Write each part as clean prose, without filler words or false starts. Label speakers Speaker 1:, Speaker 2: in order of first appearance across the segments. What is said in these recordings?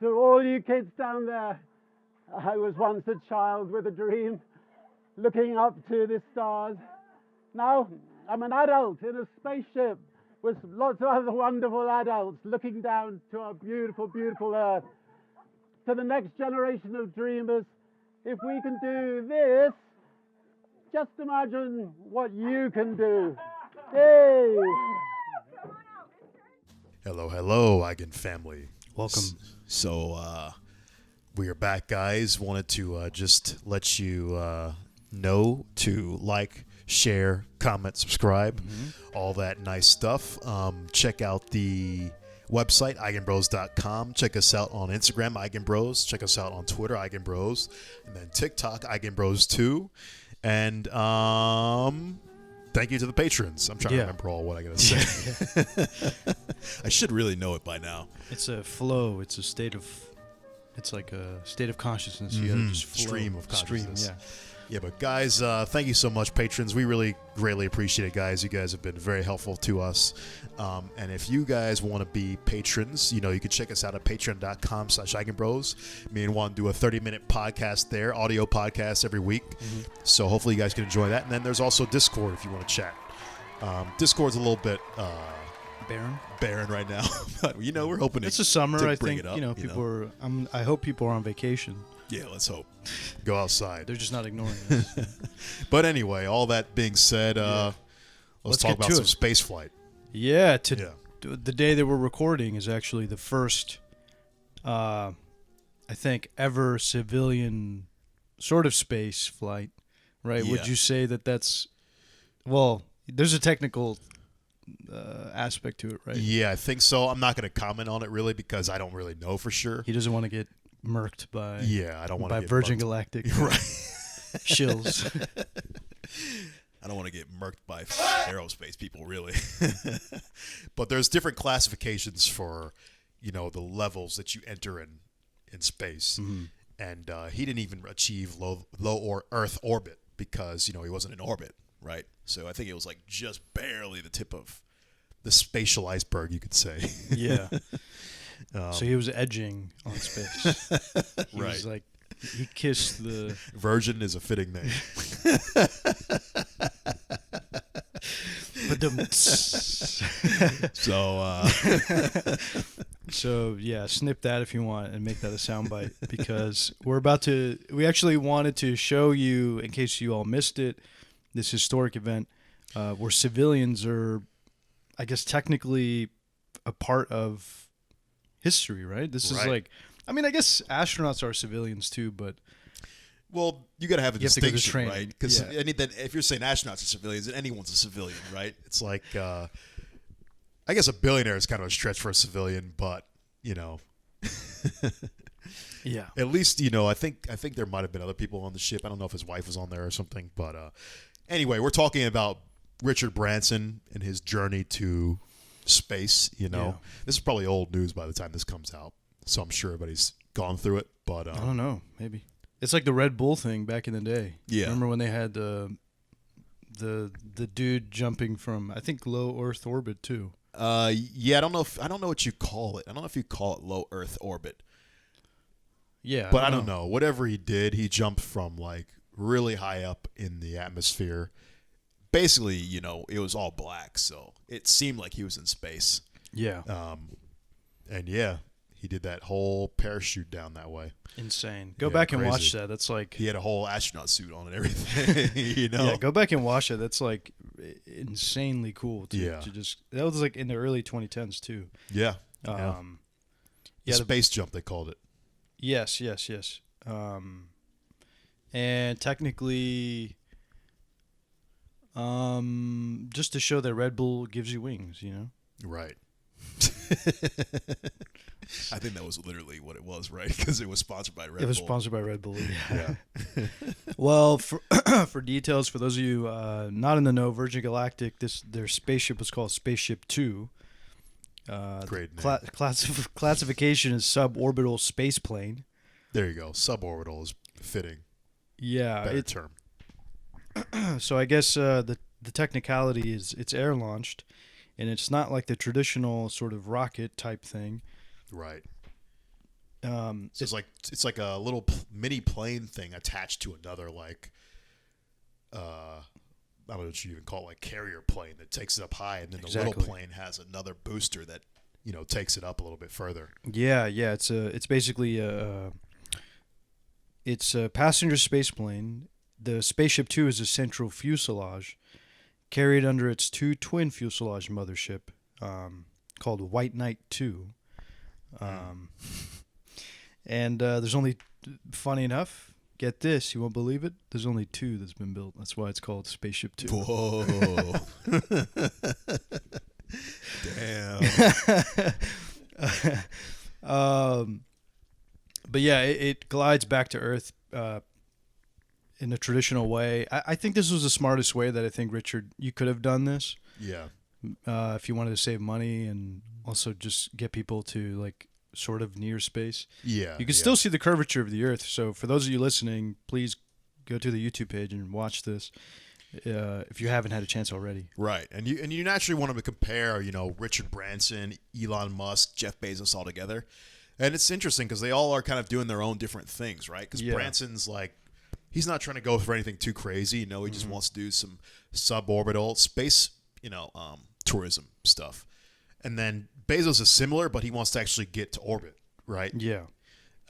Speaker 1: To all you kids down there, I was once a child with a dream, looking up to the stars. Now I'm an adult in a spaceship with lots of other wonderful adults looking down to our beautiful, beautiful Earth. To the next generation of dreamers, if we can do this, just imagine what you can do. Hey!
Speaker 2: Hello, hello, Eigen family.
Speaker 3: Welcome.
Speaker 2: So, we are back, guys. Wanted to just let you know to like, share, comment, subscribe, all that nice stuff. Check out the website, eigenbros.com. Check us out on Instagram, Eigenbros. Check us out on Twitter, Eigenbros. And then TikTok, Eigenbros 2. And thank you to the patrons. I'm trying to remember all what I got to say. I should really know it by now.
Speaker 3: It's a flow. It's a state of... It's like a state of consciousness. You gotta just flow.
Speaker 2: Stream of consciousness.
Speaker 3: Stream,
Speaker 2: Yeah, but guys, thank you so much, patrons. We really greatly appreciate it, guys. You guys have been very helpful to us. And if you guys want to be patrons, you can check us out at patreon.com/Eigenbros. Me and Juan do a 30-minute podcast there, audio podcast every week. So hopefully you guys can enjoy that. And then there's also Discord if you want to chat. Discord's a little bit... barren right now. But, we're hoping
Speaker 3: it's the summer, I
Speaker 2: bring
Speaker 3: think.
Speaker 2: it up,
Speaker 3: people are... I hope people are on vacation.
Speaker 2: Yeah, let's hope. Go outside.
Speaker 3: They're just not ignoring us.
Speaker 2: But anyway, all that being said, let's talk about some spaceflight.
Speaker 3: Yeah, the day that we're recording is actually the first, I think, ever civilian sort of space flight, right?
Speaker 2: Yeah.
Speaker 3: Would you say that that's... Well, there's a technical aspect to it, right?
Speaker 2: Yeah, I think so. I'm not going to comment on it really because I don't really know for sure.
Speaker 3: He doesn't want to get murked by
Speaker 2: I don't want to
Speaker 3: by
Speaker 2: get
Speaker 3: Virgin
Speaker 2: murked.
Speaker 3: Galactic
Speaker 2: Right.
Speaker 3: shills.
Speaker 2: I don't want to get murked by aerospace people really. But there's different classifications for the levels that you enter in space. And he didn't even achieve low Earth orbit because he wasn't in orbit, right? So I think it was like just barely the tip of the spatial iceberg, you could say.
Speaker 3: Yeah. So he was edging on space. He was like, he kissed the...
Speaker 2: Virgin is a fitting name.
Speaker 3: So yeah, snip that if you want and make that a soundbite because we actually wanted to show you, in case you all missed it, this historic event where civilians are, I guess, technically a part of history, right? This is like, I mean, I guess astronauts are civilians too, but...
Speaker 2: Well, you got to have a distinction, right? Because
Speaker 3: yeah.
Speaker 2: If you're saying astronauts are civilians, then anyone's a civilian, right? It's like, I guess a billionaire is kind of a stretch for a civilian, but
Speaker 3: yeah.
Speaker 2: At least I think there might have been other people on the ship. I don't know if his wife was on there or something, but anyway, we're talking about Richard Branson and his journey to space.
Speaker 3: Yeah.
Speaker 2: This is probably old news by the time this comes out, so I'm sure everybody's gone through it. But
Speaker 3: I don't know, maybe. It's like the Red Bull thing back in the day.
Speaker 2: Yeah.
Speaker 3: Remember when they had the dude jumping from, I think, low Earth orbit too.
Speaker 2: Yeah, I don't know what you call it. I don't know if you call it low Earth orbit.
Speaker 3: Yeah.
Speaker 2: But I don't know. Whatever he did, he jumped from like really high up in the atmosphere. Basically, it was all black, so it seemed like he was in space.
Speaker 3: Yeah.
Speaker 2: And yeah, he did that whole parachute down that way.
Speaker 3: Insane. Go back and watch that. That's like...
Speaker 2: He had a whole astronaut suit on and everything,
Speaker 3: Yeah, go back and watch it. That's like insanely cool.
Speaker 2: To
Speaker 3: just... That was like in the early 2010s too.
Speaker 2: Yeah.
Speaker 3: The
Speaker 2: space jump, they called it.
Speaker 3: Yes. And technically... just to show that Red Bull gives you wings,
Speaker 2: Right. I think that was literally what it was, right? Because it was sponsored by Red Bull.
Speaker 3: It was sponsored by Red Bull,
Speaker 2: yeah.
Speaker 3: Well, for details, for those of you not in the know, Virgin Galactic, their spaceship was called Spaceship 2.
Speaker 2: Great name.
Speaker 3: Classification is suborbital space plane.
Speaker 2: There you go. Suborbital is fitting.
Speaker 3: Yeah.
Speaker 2: Better term.
Speaker 3: So I guess the technicality is it's air launched, and it's not like the traditional sort of rocket type thing.
Speaker 2: Right. So it's like a little mini plane thing attached to another I don't know what you even call it, like carrier plane that takes it up high, and then the little plane has another booster that takes it up a little bit further.
Speaker 3: Yeah. It's basically it's a passenger space plane. The Spaceship Two is a central fuselage carried under its two twin fuselage mothership called White Knight 2. And there's only, funny enough, get this, you won't believe it, there's only two that's been built. That's why it's called Spaceship 2.
Speaker 2: Whoa. Damn.
Speaker 3: But yeah, it glides back to Earth in a traditional way. I think this was the smartest way that I think, Richard, you could have done this.
Speaker 2: Yeah.
Speaker 3: If you wanted to save money and also just get people to sort of near space.
Speaker 2: Yeah.
Speaker 3: You can still see the curvature of the Earth. So for those of you listening, please go to the YouTube page and watch this if you haven't had a chance already.
Speaker 2: Right. And you naturally want to compare, Richard Branson, Elon Musk, Jeff Bezos all together. And it's interesting because they all are kind of doing their own different things, right? Because Branson's he's not trying to go for anything too crazy. He just wants to do some suborbital space, tourism stuff. And then Bezos is similar, but he wants to actually get to orbit, right?
Speaker 3: Yeah.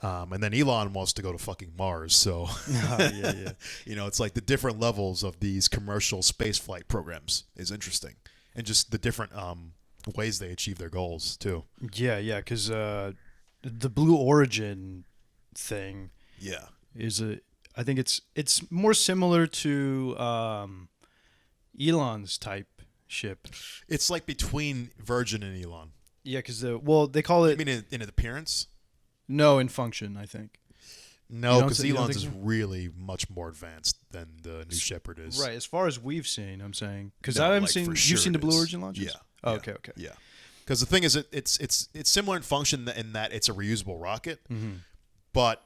Speaker 2: And then Elon wants to go to fucking Mars. So,
Speaker 3: yeah.
Speaker 2: It's like the different levels of these commercial spaceflight programs is interesting. And just the different ways they achieve their goals, too.
Speaker 3: Yeah, because the Blue Origin thing is I think it's more similar to Elon's type ship.
Speaker 2: It's like between Virgin and Elon.
Speaker 3: Yeah, because they call it.
Speaker 2: You mean in appearance?
Speaker 3: No, in function, I think.
Speaker 2: No, because Elon's is really much more advanced than the New Shepard is.
Speaker 3: Right, as far as we've seen, I'm saying, because I haven't seen. You've seen the Blue Origin launches?
Speaker 2: Yeah.
Speaker 3: Oh, okay.
Speaker 2: Yeah. Because the thing is, it's similar in function in that it's a reusable rocket, but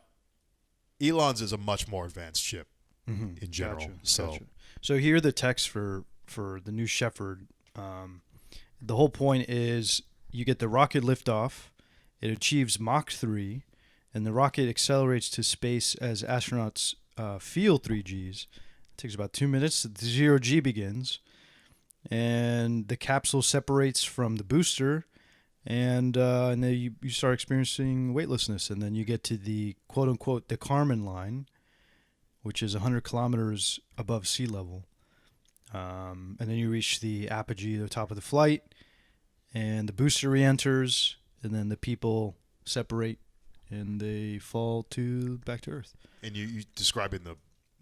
Speaker 2: Elon's is a much more advanced ship in general.
Speaker 3: So here are the text for the New Shepard. The whole point is you get the rocket liftoff. It achieves Mach 3, and the rocket accelerates to space as astronauts feel 3Gs. It takes about 2 minutes. The 0G begins, and the capsule separates from the booster, and then you start experiencing weightlessness, and then you get to the quote-unquote the Kármán line, which is 100 kilometers above sea level. And then you reach the apogee, the top of the flight, and the booster re-enters, and then the people separate, and they fall back to Earth.
Speaker 2: And you describing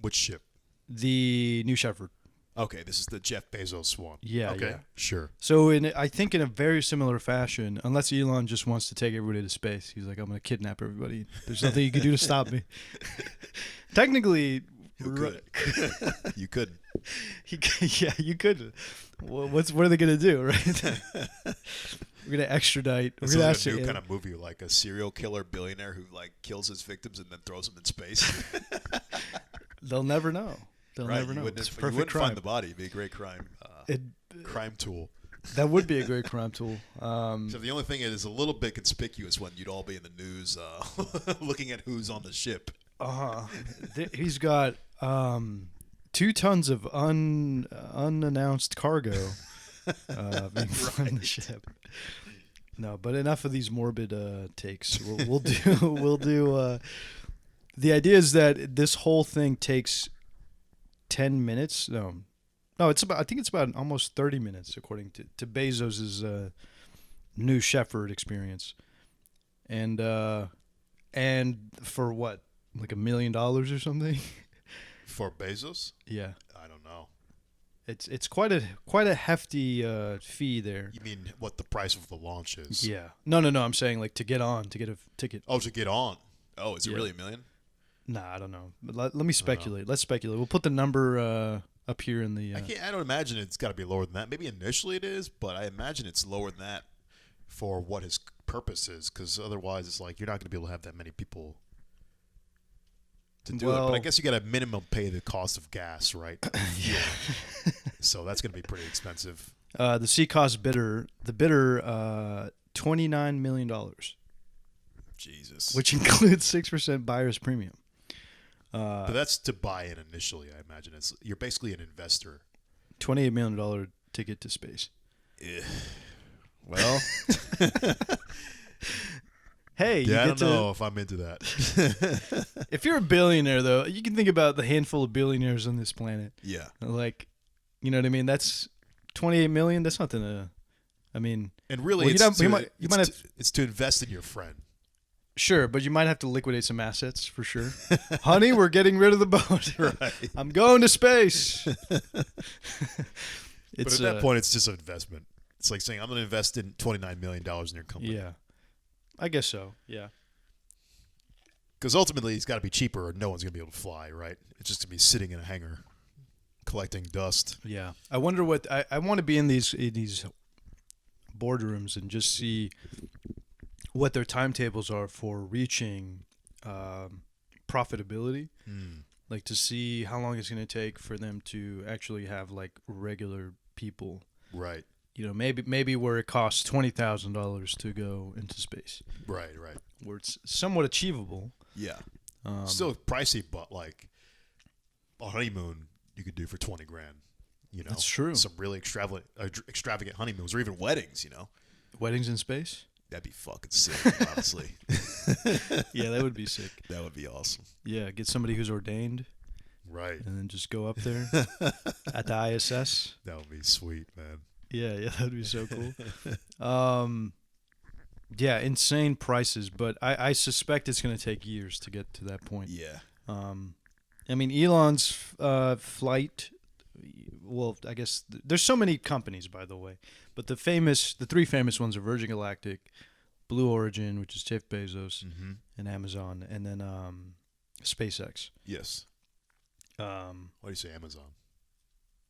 Speaker 2: which ship?
Speaker 3: The New Shepard.
Speaker 2: Okay, this is the Jeff Bezos one.
Speaker 3: Yeah.
Speaker 2: Okay,
Speaker 3: yeah.
Speaker 2: Sure.
Speaker 3: So I think in a very similar fashion, unless Elon just wants to take everybody to space, he's like, I'm going to kidnap everybody. There's nothing you can do to stop me. Technically,
Speaker 2: you could.
Speaker 3: You could. Well, what are they going to do, right? We're going to extradite.
Speaker 2: It's like a new kind of movie, like a serial killer billionaire who kills his victims and then throws them in space.
Speaker 3: They'll never know. They'll never know.
Speaker 2: It's a perfect crime. Find the body. It'd be a great crime. Crime tool.
Speaker 3: That would be a great crime tool.
Speaker 2: So the only thing is a little bit conspicuous when you'd all be in the news looking at who's on the ship.
Speaker 3: He's got 2 tons of unannounced cargo being flown on the ship. No, but enough of these morbid takes. We'll do. The idea is that this whole thing takes 10 minutes. No, I think it's about almost 30 minutes according to Bezos's New Shepard experience, and for what, like $1 million or something?
Speaker 2: For Bezos?
Speaker 3: Yeah,
Speaker 2: I don't know.
Speaker 3: It's quite a hefty fee there.
Speaker 2: You mean what the price of the launch is?
Speaker 3: Yeah. No. I'm saying to get a ticket.
Speaker 2: Oh, to get on. Oh, is it really $1 million?
Speaker 3: Nah, I don't know. But let me speculate. Let's speculate. We'll put the number up here in the.
Speaker 2: I don't imagine it's got to be lower than that. Maybe initially it is, but I imagine it's lower than that for what his purpose is. Because otherwise, it's like you're not going to be able to have that many people to do it. But I guess you got to minimum pay the cost of gas, right?
Speaker 3: Yeah.
Speaker 2: So that's going to be pretty expensive.
Speaker 3: The CCOS bidder, $29 million.
Speaker 2: Jesus.
Speaker 3: which includes 6% buyer's premium.
Speaker 2: But that's to buy in initially, I imagine. You're basically an investor.
Speaker 3: $28 million ticket to space.
Speaker 2: Well,
Speaker 3: hey, you
Speaker 2: I
Speaker 3: get
Speaker 2: don't know if I'm into that.
Speaker 3: If you're a billionaire, though, you can think about the handful of billionaires on this planet.
Speaker 2: Yeah.
Speaker 3: Like, you know what I mean? That's $28 million. That's nothing to. I mean,
Speaker 2: And really,
Speaker 3: well,
Speaker 2: it's to invest in your friend.
Speaker 3: sure, but you might have to liquidate some assets for sure. Honey, we're getting rid of the boat.
Speaker 2: Right.
Speaker 3: I'm going to space.
Speaker 2: But at that point, it's just an investment. It's like saying, I'm going to invest in $29 million in your company.
Speaker 3: Yeah, I guess so. Yeah.
Speaker 2: Because ultimately, it's got to be cheaper or no one's going to be able to fly, right? It's just going to be sitting in a hangar collecting dust.
Speaker 3: Yeah. I wonder what I want to be in these boardrooms and just see what their timetables are for reaching profitability. Like to see how long it's going to take for them to actually have like regular people.
Speaker 2: Right.
Speaker 3: You know, maybe where it costs $20,000 to go into space.
Speaker 2: Right.
Speaker 3: Where it's somewhat achievable.
Speaker 2: Yeah. Still pricey, but like a honeymoon you could do for $20,000. You know,
Speaker 3: that's true.
Speaker 2: Some really extravagant honeymoons or even weddings. You know,
Speaker 3: weddings in space.
Speaker 2: That'd be fucking sick, honestly.
Speaker 3: Yeah, that would be sick.
Speaker 2: That would be awesome.
Speaker 3: Yeah, get somebody who's ordained.
Speaker 2: Right.
Speaker 3: And then just go up there at the ISS.
Speaker 2: That would be sweet, man.
Speaker 3: Yeah, that would be so cool. Yeah, insane prices, but I suspect it's going to take years to get to that point.
Speaker 2: Yeah.
Speaker 3: I mean, Elon's flight. Well, I guess there's so many companies, by the way, but the three famous ones are Virgin Galactic, Blue Origin, which is Jeff Bezos, and Amazon, and then SpaceX.
Speaker 2: Yes. Why do you say Amazon?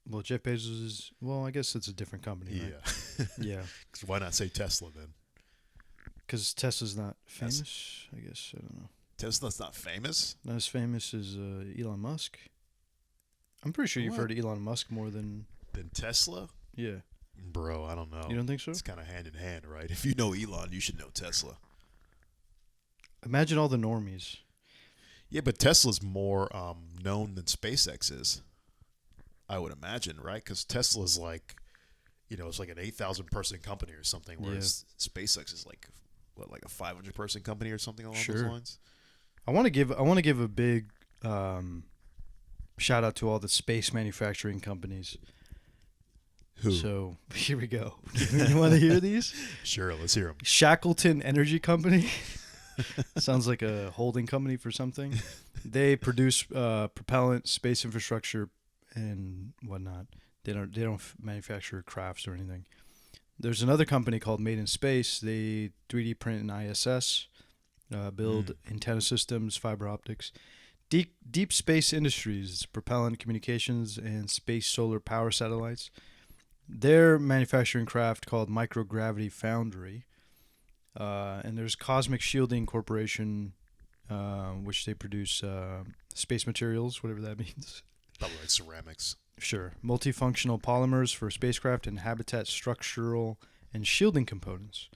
Speaker 3: Well, Jeff Bezos is. Well, I guess it's a different company. Right? Yeah.
Speaker 2: Because why not say Tesla then?
Speaker 3: Because Tesla's not famous. I guess I don't know.
Speaker 2: Tesla's not famous.
Speaker 3: Not as famous as Elon Musk. I'm pretty sure you've heard of Elon Musk more than
Speaker 2: Tesla.
Speaker 3: Yeah.
Speaker 2: Bro, I don't know.
Speaker 3: You don't think so?
Speaker 2: It's kind of hand in hand, right? If you know Elon, you should know Tesla.
Speaker 3: Imagine all the normies.
Speaker 2: Yeah, but Tesla's more known than SpaceX is. I would imagine, right? Because Tesla's like, it's like an 8,000 person company or something, whereas SpaceX is like, like a 500 person company or something along those lines.
Speaker 3: I want to give a big shout out to all the space manufacturing companies.
Speaker 2: Who?
Speaker 3: So here we go. You want to hear these?
Speaker 2: Sure, let's hear them.
Speaker 3: Shackleton Energy Company. Sounds like a holding company for something. They produce propellant, space infrastructure, and whatnot. They don't manufacture crafts or anything. There's another company called Made in Space. They 3D print an ISS, build antenna systems, fiber optics. Deep Space Industries, propellant, communications, and space solar power satellites. Their manufacturing craft called Microgravity Foundry. And there's Cosmic Shielding Corporation, which they produce space materials, whatever that means.
Speaker 2: Probably like ceramics.
Speaker 3: Sure. Multifunctional polymers for spacecraft and habitat structural and shielding components.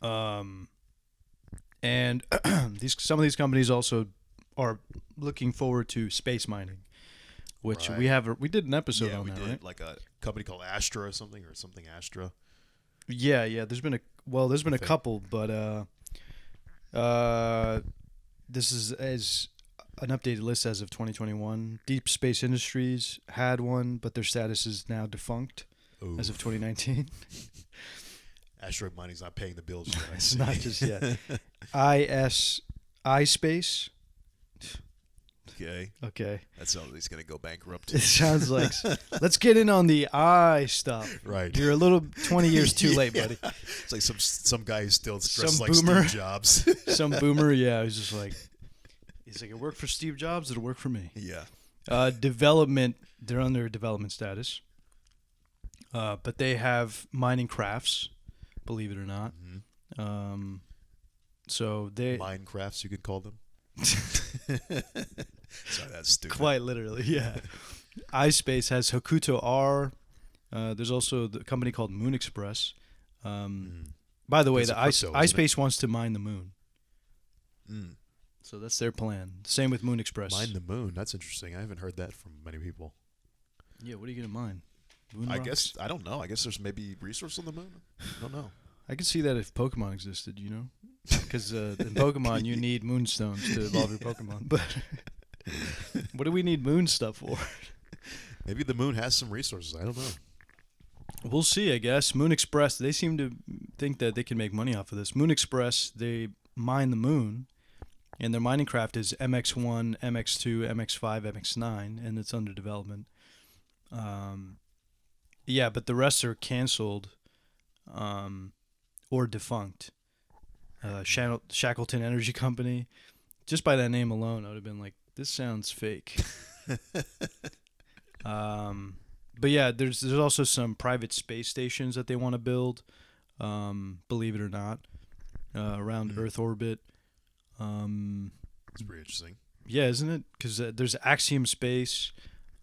Speaker 3: And some of these companies also are looking forward to space mining, which we did an episode on that, right?
Speaker 2: Like a company called Astra or something Astra.
Speaker 3: Yeah. There's been a couple, but this is as an updated list as of 2021. Deep Space Industries had one, but their status is now defunct as of 2019.
Speaker 2: Asteroid mining's not paying the bills yet.
Speaker 3: It's not just yet. iSpace. Okay.
Speaker 2: That sounds like he's going to go bankrupt.
Speaker 3: It sounds like, let's get in on the I stuff.
Speaker 2: Right.
Speaker 3: You're a little 20 years too late, buddy.
Speaker 2: It's like some guy who's still dressed like
Speaker 3: boomer.
Speaker 2: Steve Jobs.
Speaker 3: Some boomer, yeah. He's like, it worked for Steve Jobs, it'll work for me.
Speaker 2: Yeah.
Speaker 3: Development, they're under development status. But they have mining crafts, believe it or not. So they...
Speaker 2: Minecrafts, you could call them. Sorry, that's stupid.
Speaker 3: Quite literally, yeah. iSpace has Hokuto R. There's also the company called Moon Express, By the way,
Speaker 2: It's
Speaker 3: the
Speaker 2: a crypto, isn't it?
Speaker 3: iSpace wants to mine the moon.
Speaker 2: Mm.
Speaker 3: So that's their plan. Same with Moon Express.
Speaker 2: Mine the moon. That's interesting. I haven't heard that from many people.
Speaker 3: Yeah, what are you going to mine? Moon
Speaker 2: I
Speaker 3: rocks?
Speaker 2: guess I don't know. I guess there's maybe resource on the moon. I don't know.
Speaker 3: I could see that if Pokemon existed, you know? Because in Pokemon, you need moonstones to evolve your Pokemon. But what do we need moon stuff for?
Speaker 2: Maybe the moon has some resources. I don't know.
Speaker 3: We'll see, I guess. Moon Express, they seem to think that they can make money off of this. Moon Express, they mine the moon, and their mining craft is MX1, MX2, MX5, MX9, and it's under development. Yeah, but the rest are canceled or defunct. Shackleton Energy Company, just by that name alone, I would have been like, this sounds fake. But yeah, there's also some private space stations that they want to build, believe it or not, around Earth orbit.
Speaker 2: It's pretty interesting.
Speaker 3: Yeah, isn't it? Because there's Axiom Space.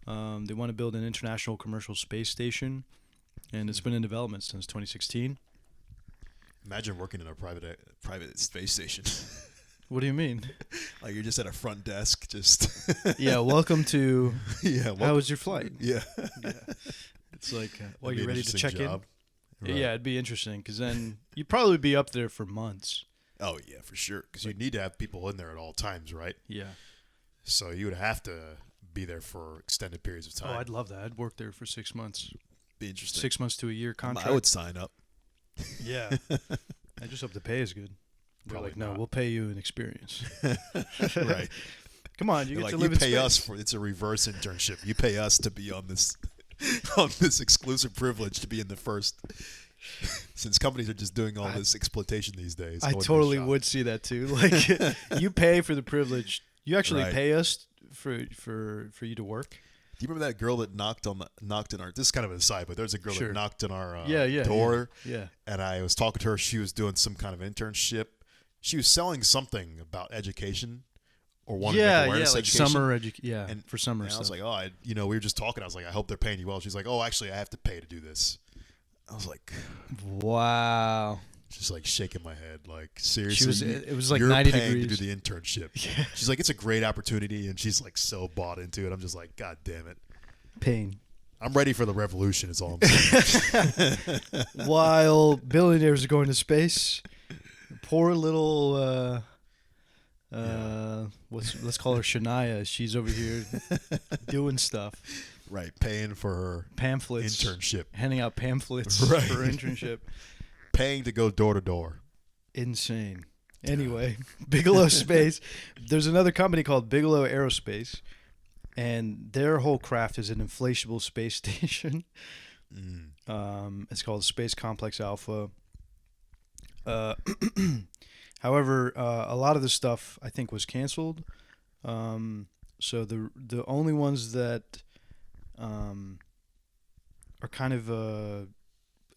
Speaker 3: They want to build an international commercial space station, and it's been in development since 2016.
Speaker 2: Imagine working in a private space station.
Speaker 3: What do you mean?
Speaker 2: Like you're just at a front desk, just
Speaker 3: Yeah, welcome to.
Speaker 2: yeah.
Speaker 3: How was your flight?
Speaker 2: Yeah.
Speaker 3: Yeah. It's like, well,
Speaker 2: That'd be
Speaker 3: you
Speaker 2: an
Speaker 3: ready to
Speaker 2: interesting
Speaker 3: check
Speaker 2: job.
Speaker 3: in?
Speaker 2: Right.
Speaker 3: Yeah, it'd be interesting because then you'd probably be up there for months.
Speaker 2: Oh yeah, for sure. Because you need to have people in there at all times, right?
Speaker 3: Yeah.
Speaker 2: So you would have to be there for extended periods of time.
Speaker 3: Oh, I'd love that. I'd work there for 6 months.
Speaker 2: Be interesting.
Speaker 3: 6 months to a year contract.
Speaker 2: I would sign up.
Speaker 3: Yeah. I just hope the pay is good. They're
Speaker 2: Probably
Speaker 3: like, no,
Speaker 2: not.
Speaker 3: we'll pay you an experience.
Speaker 2: Right.
Speaker 3: Come on, you
Speaker 2: They're
Speaker 3: get
Speaker 2: like,
Speaker 3: to
Speaker 2: you
Speaker 3: live in
Speaker 2: pay
Speaker 3: space.
Speaker 2: us for it's a reverse internship. You pay us to be on this on this exclusive privilege to be in the first. Since companies are just doing all this exploitation these days,
Speaker 3: I
Speaker 2: wouldn't be
Speaker 3: totally
Speaker 2: shocked.
Speaker 3: would see that too. Like, you pay for the privilege. You actually
Speaker 2: Right.
Speaker 3: pay us for you to work.
Speaker 2: Do you remember that girl that knocked in our? This is kind of an aside, but there's a girl
Speaker 3: Sure.
Speaker 2: that knocked on our
Speaker 3: Yeah,
Speaker 2: door,
Speaker 3: Yeah.
Speaker 2: and I was talking to her. She was doing some kind of internship. She was selling something about education or wanted to make
Speaker 3: Yeah,
Speaker 2: awareness
Speaker 3: like
Speaker 2: education.
Speaker 3: summer
Speaker 2: And-
Speaker 3: for summer
Speaker 2: And I was
Speaker 3: stuff.
Speaker 2: like, we were just talking. I was like, I hope they're paying you well. She's like, oh, actually, I have to pay to do this. I was like,
Speaker 3: Wow.
Speaker 2: just like shaking my head, like seriously.
Speaker 3: It was like
Speaker 2: you're
Speaker 3: 90
Speaker 2: paying
Speaker 3: degrees.
Speaker 2: to do the internship.
Speaker 3: Yeah.
Speaker 2: She's like, it's a great opportunity, and she's like so bought into it. I'm just like, God damn it.
Speaker 3: Pain.
Speaker 2: I'm ready for the revolution. Is all I'm saying.
Speaker 3: While billionaires are going to space, poor little let's call her Shania. She's over here doing stuff,
Speaker 2: Right, paying for her
Speaker 3: pamphlets,
Speaker 2: internship,
Speaker 3: handing out pamphlets
Speaker 2: Right.
Speaker 3: for internship.
Speaker 2: paying to go door to door.
Speaker 3: Insane. Anyway, Bigelow Space. There's another company called Bigelow Aerospace, and their whole craft is an inflatable space station. It's called Space Complex Alpha. However, a lot of the stuff I think was canceled. So the only ones that are kind of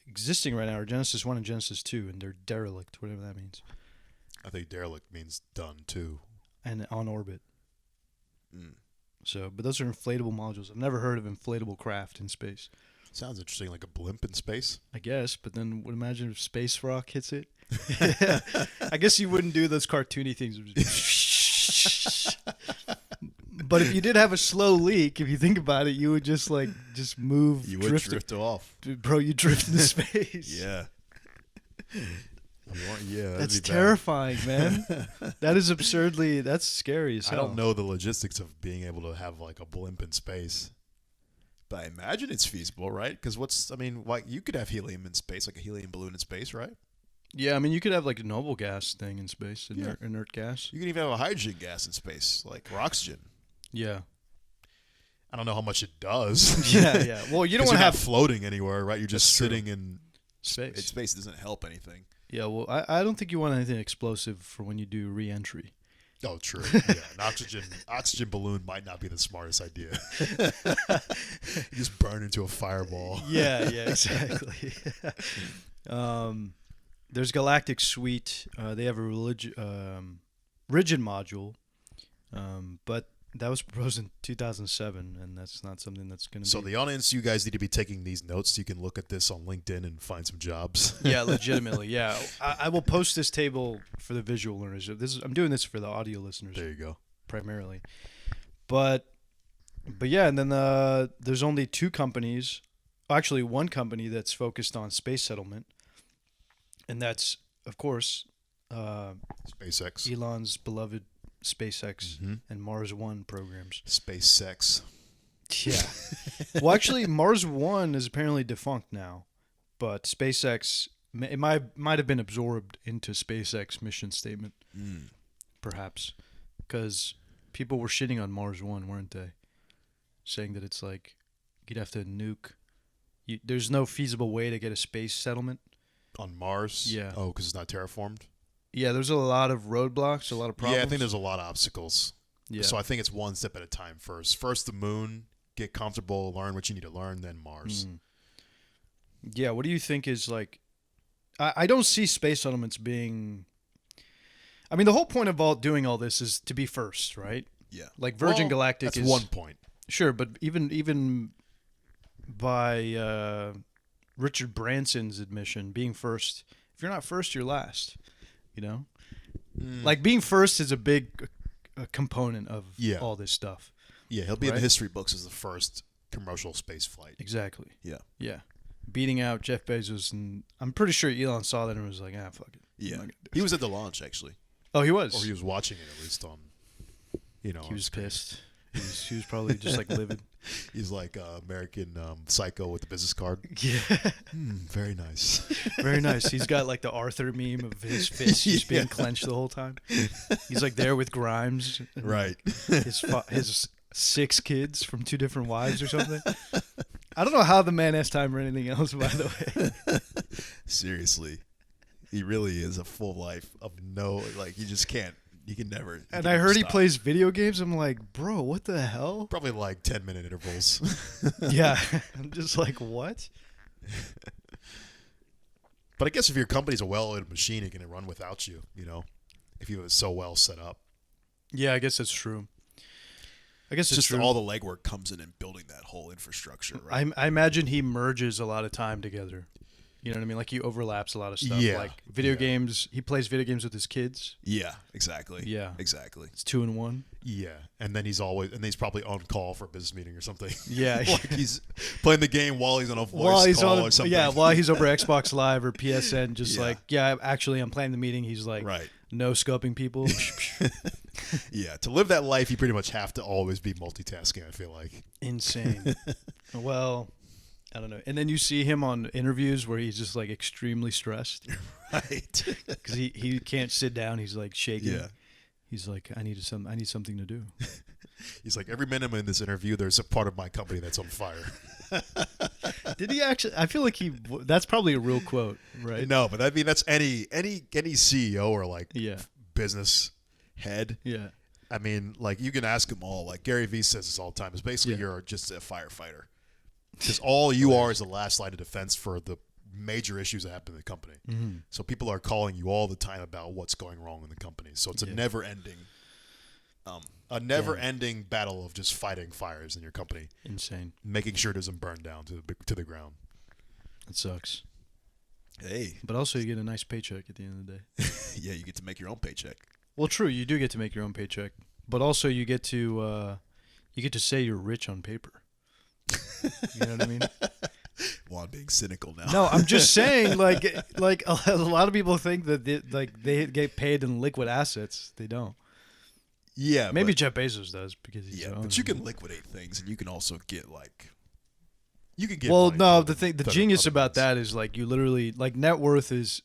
Speaker 3: existing right now are Genesis 1 and Genesis 2, and they're derelict, whatever that means,
Speaker 2: I think derelict means done too.
Speaker 3: and on orbit.
Speaker 2: Mm.
Speaker 3: So, but those are inflatable modules. I've never heard of inflatable craft in space.
Speaker 2: Sounds interesting, like a blimp in space.
Speaker 3: I guess, but then would imagine if space rock hits it. I guess you wouldn't do those cartoony things. But if you did have a slow leak, if you think about it, you would just move.
Speaker 2: You would drift off.
Speaker 3: Bro, you drift into space.
Speaker 2: Yeah. Yeah,
Speaker 3: That's terrifying, man. That is absurdly. That's scary as
Speaker 2: I
Speaker 3: hell.
Speaker 2: don't know the logistics of being able to have like a blimp in space, but I imagine it's feasible, right? Because you could have helium in space, like a helium balloon in space, right?
Speaker 3: Yeah, I mean, you could have like a noble gas thing in space,
Speaker 2: Yeah.
Speaker 3: inert gas.
Speaker 2: You can even have a hydrogen gas in space, or oxygen.
Speaker 3: Yeah.
Speaker 2: I don't know how much it does.
Speaker 3: Yeah. Well, you don't
Speaker 2: 'Cause
Speaker 3: want to
Speaker 2: you're
Speaker 3: have
Speaker 2: not floating anywhere, right? You're just
Speaker 3: That's true.
Speaker 2: sitting in
Speaker 3: space.
Speaker 2: space. It doesn't help anything.
Speaker 3: Yeah, well, I don't think you want anything explosive for when you do re-entry.
Speaker 2: Oh, true. Yeah, an oxygen balloon might not be the smartest idea. You just burn into a fireball.
Speaker 3: Yeah, exactly. There's Galactic Suite. They have a rigid module, but That was proposed in 2007, and that's not something that's going to
Speaker 2: So
Speaker 3: be...
Speaker 2: the audience, you guys need to be taking these notes so you can look at this on LinkedIn and find some jobs.
Speaker 3: Yeah, legitimately. Yeah, I will post this table for the visual learners. I'm doing this for the audio listeners.
Speaker 2: There you go.
Speaker 3: Primarily, but yeah, and then there's only two companies, actually one company that's focused on space settlement, and that's of course
Speaker 2: SpaceX.
Speaker 3: Elon's beloved SpaceX and Mars One programs.
Speaker 2: SpaceX.
Speaker 3: Yeah. Well, actually, Mars One is apparently defunct now, but SpaceX it might have been absorbed into SpaceX mission statement, perhaps, because people were shitting on Mars One, weren't they? Saying that it's like you'd have to nuke. There's no feasible way to get a space settlement
Speaker 2: On Mars?
Speaker 3: Yeah.
Speaker 2: Oh, because it's not terraformed?
Speaker 3: Yeah, there's a lot of roadblocks, a lot of problems.
Speaker 2: Yeah, I think there's a lot of obstacles.
Speaker 3: Yeah.
Speaker 2: So I think it's one step at a time first. First the moon, get comfortable, learn what you need to learn, then Mars.
Speaker 3: Yeah, what do you think is like... I don't see space settlements being... I mean, the whole point of doing all this is to be first, right?
Speaker 2: Yeah.
Speaker 3: Like Virgin Galactic
Speaker 2: that's
Speaker 3: is...
Speaker 2: one point.
Speaker 3: Sure, but even by Richard Branson's admission, being first, if you're not first, you're last, you know? Like being first is a big component of all this stuff.
Speaker 2: Yeah, he'll be in the history books as the first commercial space flight.
Speaker 3: Exactly.
Speaker 2: Yeah.
Speaker 3: Yeah. Beating out Jeff Bezos, and I'm pretty sure Elon saw that and was like, fuck it.
Speaker 2: Yeah. He was at the launch, actually.
Speaker 3: Oh, he was?
Speaker 2: Or he was watching it, at least on,
Speaker 3: He was pissed. He was probably just like livid.
Speaker 2: He's like American Psycho with the business card.
Speaker 3: Yeah.
Speaker 2: Very nice.
Speaker 3: Very nice. He's got like the Arthur meme of his fist just being clenched the whole time. He's like there with Grimes.
Speaker 2: Right.
Speaker 3: His 6 kids from 2 different wives or something. I don't know how the man has time for anything else, by the way.
Speaker 2: Seriously. He really is a full life of you just can't. You can never.
Speaker 3: And I heard he plays video games. I'm like, bro, what the hell?
Speaker 2: Probably like 10-minute intervals.
Speaker 3: Yeah. I'm just like, what?
Speaker 2: But I guess if your company's a well-oiled machine, it can run without you, if you have it so well set up.
Speaker 3: Yeah, I guess that's true. I guess it's
Speaker 2: just
Speaker 3: true.
Speaker 2: All the legwork comes in building that whole infrastructure, right?
Speaker 3: I imagine he merges a lot of time together. You know what I mean? Like he overlaps a lot of stuff.
Speaker 2: Yeah.
Speaker 3: Like video games. He plays video games with his kids.
Speaker 2: Yeah, exactly.
Speaker 3: Yeah.
Speaker 2: Exactly.
Speaker 3: It's 2 in 1.
Speaker 2: Yeah. And then he's probably on call for a business meeting or something.
Speaker 3: Yeah.
Speaker 2: Like he's playing the game while he's on a voice call or something.
Speaker 3: Yeah, while he's over Xbox Live or PSN, just actually I'm playing the meeting. He's like, no scoping people.
Speaker 2: Yeah. To live that life, you pretty much have to always be multitasking, I feel like.
Speaker 3: Insane. Well... I don't know. And then you see him on interviews where he's just like extremely stressed.
Speaker 2: Right.
Speaker 3: Because he can't sit down. He's like shaking.
Speaker 2: Yeah.
Speaker 3: He's like, I need something to do.
Speaker 2: He's like, every minute in this interview, there's a part of my company that's on fire.
Speaker 3: Did he actually? I feel like that's probably a real quote, right?
Speaker 2: No, but I mean, that's any CEO or like business head.
Speaker 3: Yeah.
Speaker 2: I mean, like you can ask them all. Like Gary Vee says this all the time. It's basically you're just a firefighter. Because all you are is the last line of defense for the major issues that happen in the company. Mm-hmm. So people are calling you all the time about what's going wrong in the company. So it's a never-ending battle of just fighting fires in your company.
Speaker 3: Insane.
Speaker 2: Making sure it doesn't burn down to the ground.
Speaker 3: It sucks.
Speaker 2: Hey.
Speaker 3: But also you get a nice paycheck at the end of the day.
Speaker 2: Yeah, you get to make your own paycheck.
Speaker 3: Well, true. You do get to make your own paycheck. But also you get to say you're rich on paper. You know what I mean?
Speaker 2: Well, I'm being cynical now.
Speaker 3: No, I'm just saying, like a lot of people think that they get paid in liquid assets. They don't.
Speaker 2: Yeah,
Speaker 3: maybe Jeff Bezos does because he's
Speaker 2: but you can liquidate things, and you can also get you can get.
Speaker 3: Well, no, the genius about that is like you literally like net worth is.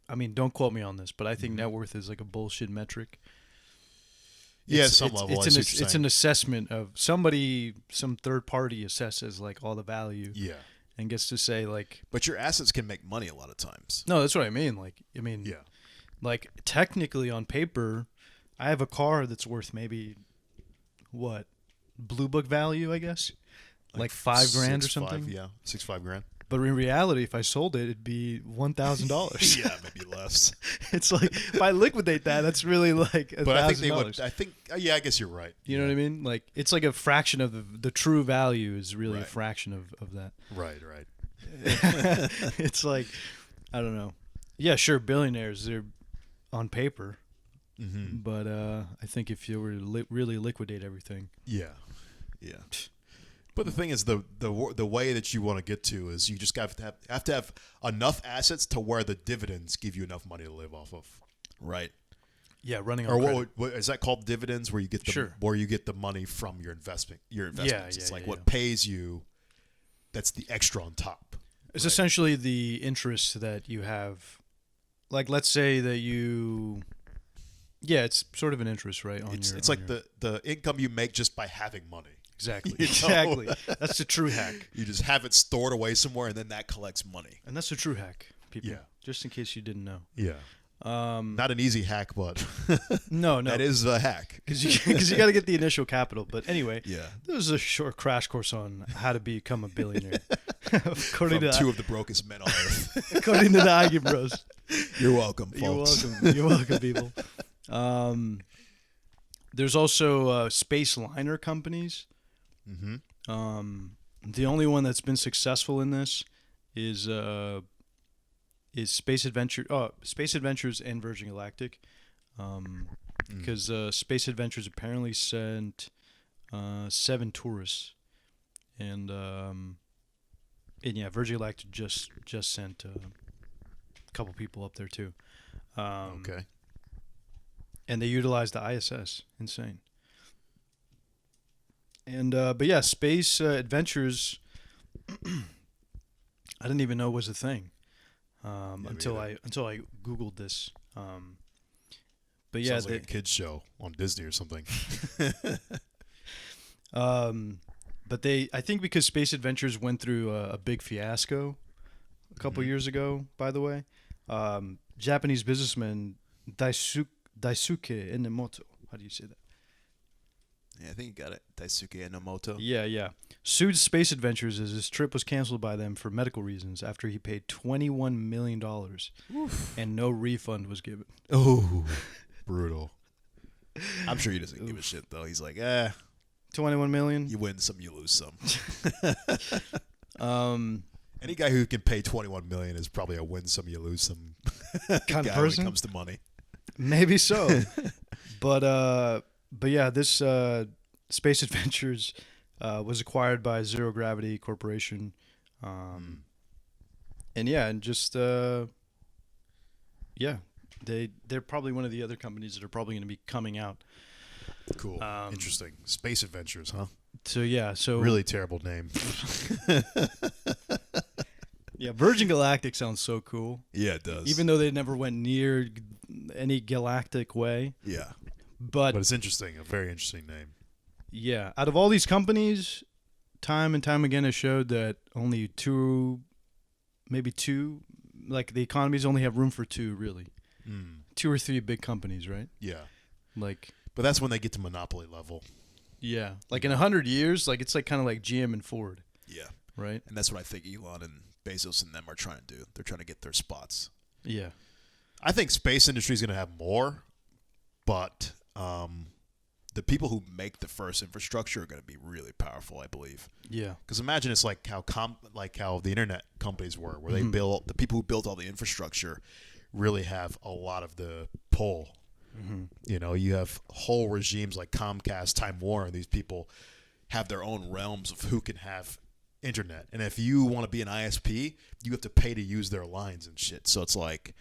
Speaker 3: I mean, don't quote me on this, but I think net worth is like a bullshit metric.
Speaker 2: Yeah, some level.
Speaker 3: It's an assessment of somebody, some third party assesses like all the value.
Speaker 2: Yeah.
Speaker 3: And gets to say like.
Speaker 2: But your assets can make money a lot of times.
Speaker 3: No, that's what I mean. Like technically on paper, I have a car that's worth maybe, what, blue book value, I guess, like $5,000 or something.
Speaker 2: $6-5 grand.
Speaker 3: But in reality, if I sold it, it'd be $1,000.
Speaker 2: Yeah, maybe less.
Speaker 3: It's like if I liquidate that, that's really like $1,000.
Speaker 2: But I think they would. I think. Yeah, I guess you're right.
Speaker 3: You know what I mean? Like it's like a fraction of the true value is really a fraction of that.
Speaker 2: Right.
Speaker 3: It's like I don't know. Yeah, sure, billionaires they're on paper, but I think if you were to really liquidate everything,
Speaker 2: yeah. But the thing is, the way that you want to get to is you just have to have enough assets to where the dividends give you enough money to live off of. Right.
Speaker 3: Yeah, running on
Speaker 2: or
Speaker 3: credit.
Speaker 2: what is that called? Dividends, where you get where you get the money from your investment. It's like what pays you. That's the extra on top.
Speaker 3: It's essentially the interest that you have. Like, let's say that you. Yeah, it's sort of an interest, right?
Speaker 2: It's like the income you make just by having money.
Speaker 3: Exactly. Exactly. That's the true hack.
Speaker 2: You just have it stored away somewhere, and then that collects money.
Speaker 3: And that's the true hack, people.
Speaker 2: Yeah.
Speaker 3: Just in case you didn't know.
Speaker 2: Yeah. Not an easy hack, but
Speaker 3: no,
Speaker 2: that is a hack
Speaker 3: because you got to get the initial capital. But anyway,
Speaker 2: yeah,
Speaker 3: this is a short crash course on how to become a billionaire.
Speaker 2: According to two of the brokest men on earth,
Speaker 3: according to the Eigenbros.
Speaker 2: You're welcome, folks.
Speaker 3: You're welcome, people. There's also space liner companies. The only one that's been successful in this is Space Adventures and Virgin Galactic, because Space Adventures apparently sent 7 tourists, and yeah, Virgin Galactic just sent a couple people up there too.
Speaker 2: Okay.
Speaker 3: And they utilized the ISS. Insane. And but yeah, Space Adventures. I didn't even know was a thing until I Googled this. But yeah,
Speaker 2: sounds like a kids show on Disney or something.
Speaker 3: But I think because Space Adventures went through a big fiasco a couple years ago. By the way, Japanese businessman Daisuke Enomoto. How do you say that?
Speaker 2: Yeah, I think you got it. Daisuke Enomoto.
Speaker 3: Yeah. Sued Space Adventures as his trip was canceled by them for medical reasons after he paid $21 million and no refund was given.
Speaker 2: Oh, brutal. I'm sure he doesn't give a shit, though. He's like,
Speaker 3: 21 million?
Speaker 2: You win some, you lose some. Any guy who can pay $21 million is probably a win some, you lose some
Speaker 3: kind of person
Speaker 2: when it comes to money.
Speaker 3: Maybe so. But yeah, this Space Adventures was acquired by Zero Gravity Corporation, and just they're probably one of the other companies that are probably going to be coming out.
Speaker 2: Cool, interesting. Space Adventures, huh?
Speaker 3: So
Speaker 2: really terrible name.
Speaker 3: Yeah, Virgin Galactic sounds so cool.
Speaker 2: Yeah, it does.
Speaker 3: Even though they never went near any galactic way.
Speaker 2: Yeah.
Speaker 3: But
Speaker 2: it's interesting, a very interesting name.
Speaker 3: Yeah. Out of all these companies, time and time again has showed that only maybe two, like the economies only have room for 2, really. 2 or 3 big companies, right?
Speaker 2: Yeah.
Speaker 3: Like,
Speaker 2: but that's when they get to monopoly level.
Speaker 3: Yeah. Like in 100 years, like it's like kind of like GM and Ford.
Speaker 2: Yeah.
Speaker 3: Right?
Speaker 2: And that's what I think Elon and Bezos and them are trying to do. They're trying to get their spots.
Speaker 3: Yeah.
Speaker 2: I think space industry is going to have more, but the people who make the first infrastructure are going to be really powerful, I believe.
Speaker 3: Yeah.
Speaker 2: Because imagine it's like how the internet companies were, where they built, the people who built all the infrastructure really have a lot of the pull. You know, you have whole regimes like Comcast, Time Warner. These people have their own realms of who can have internet, and if you want to be an ISP, you have to pay to use their lines and shit. So it's like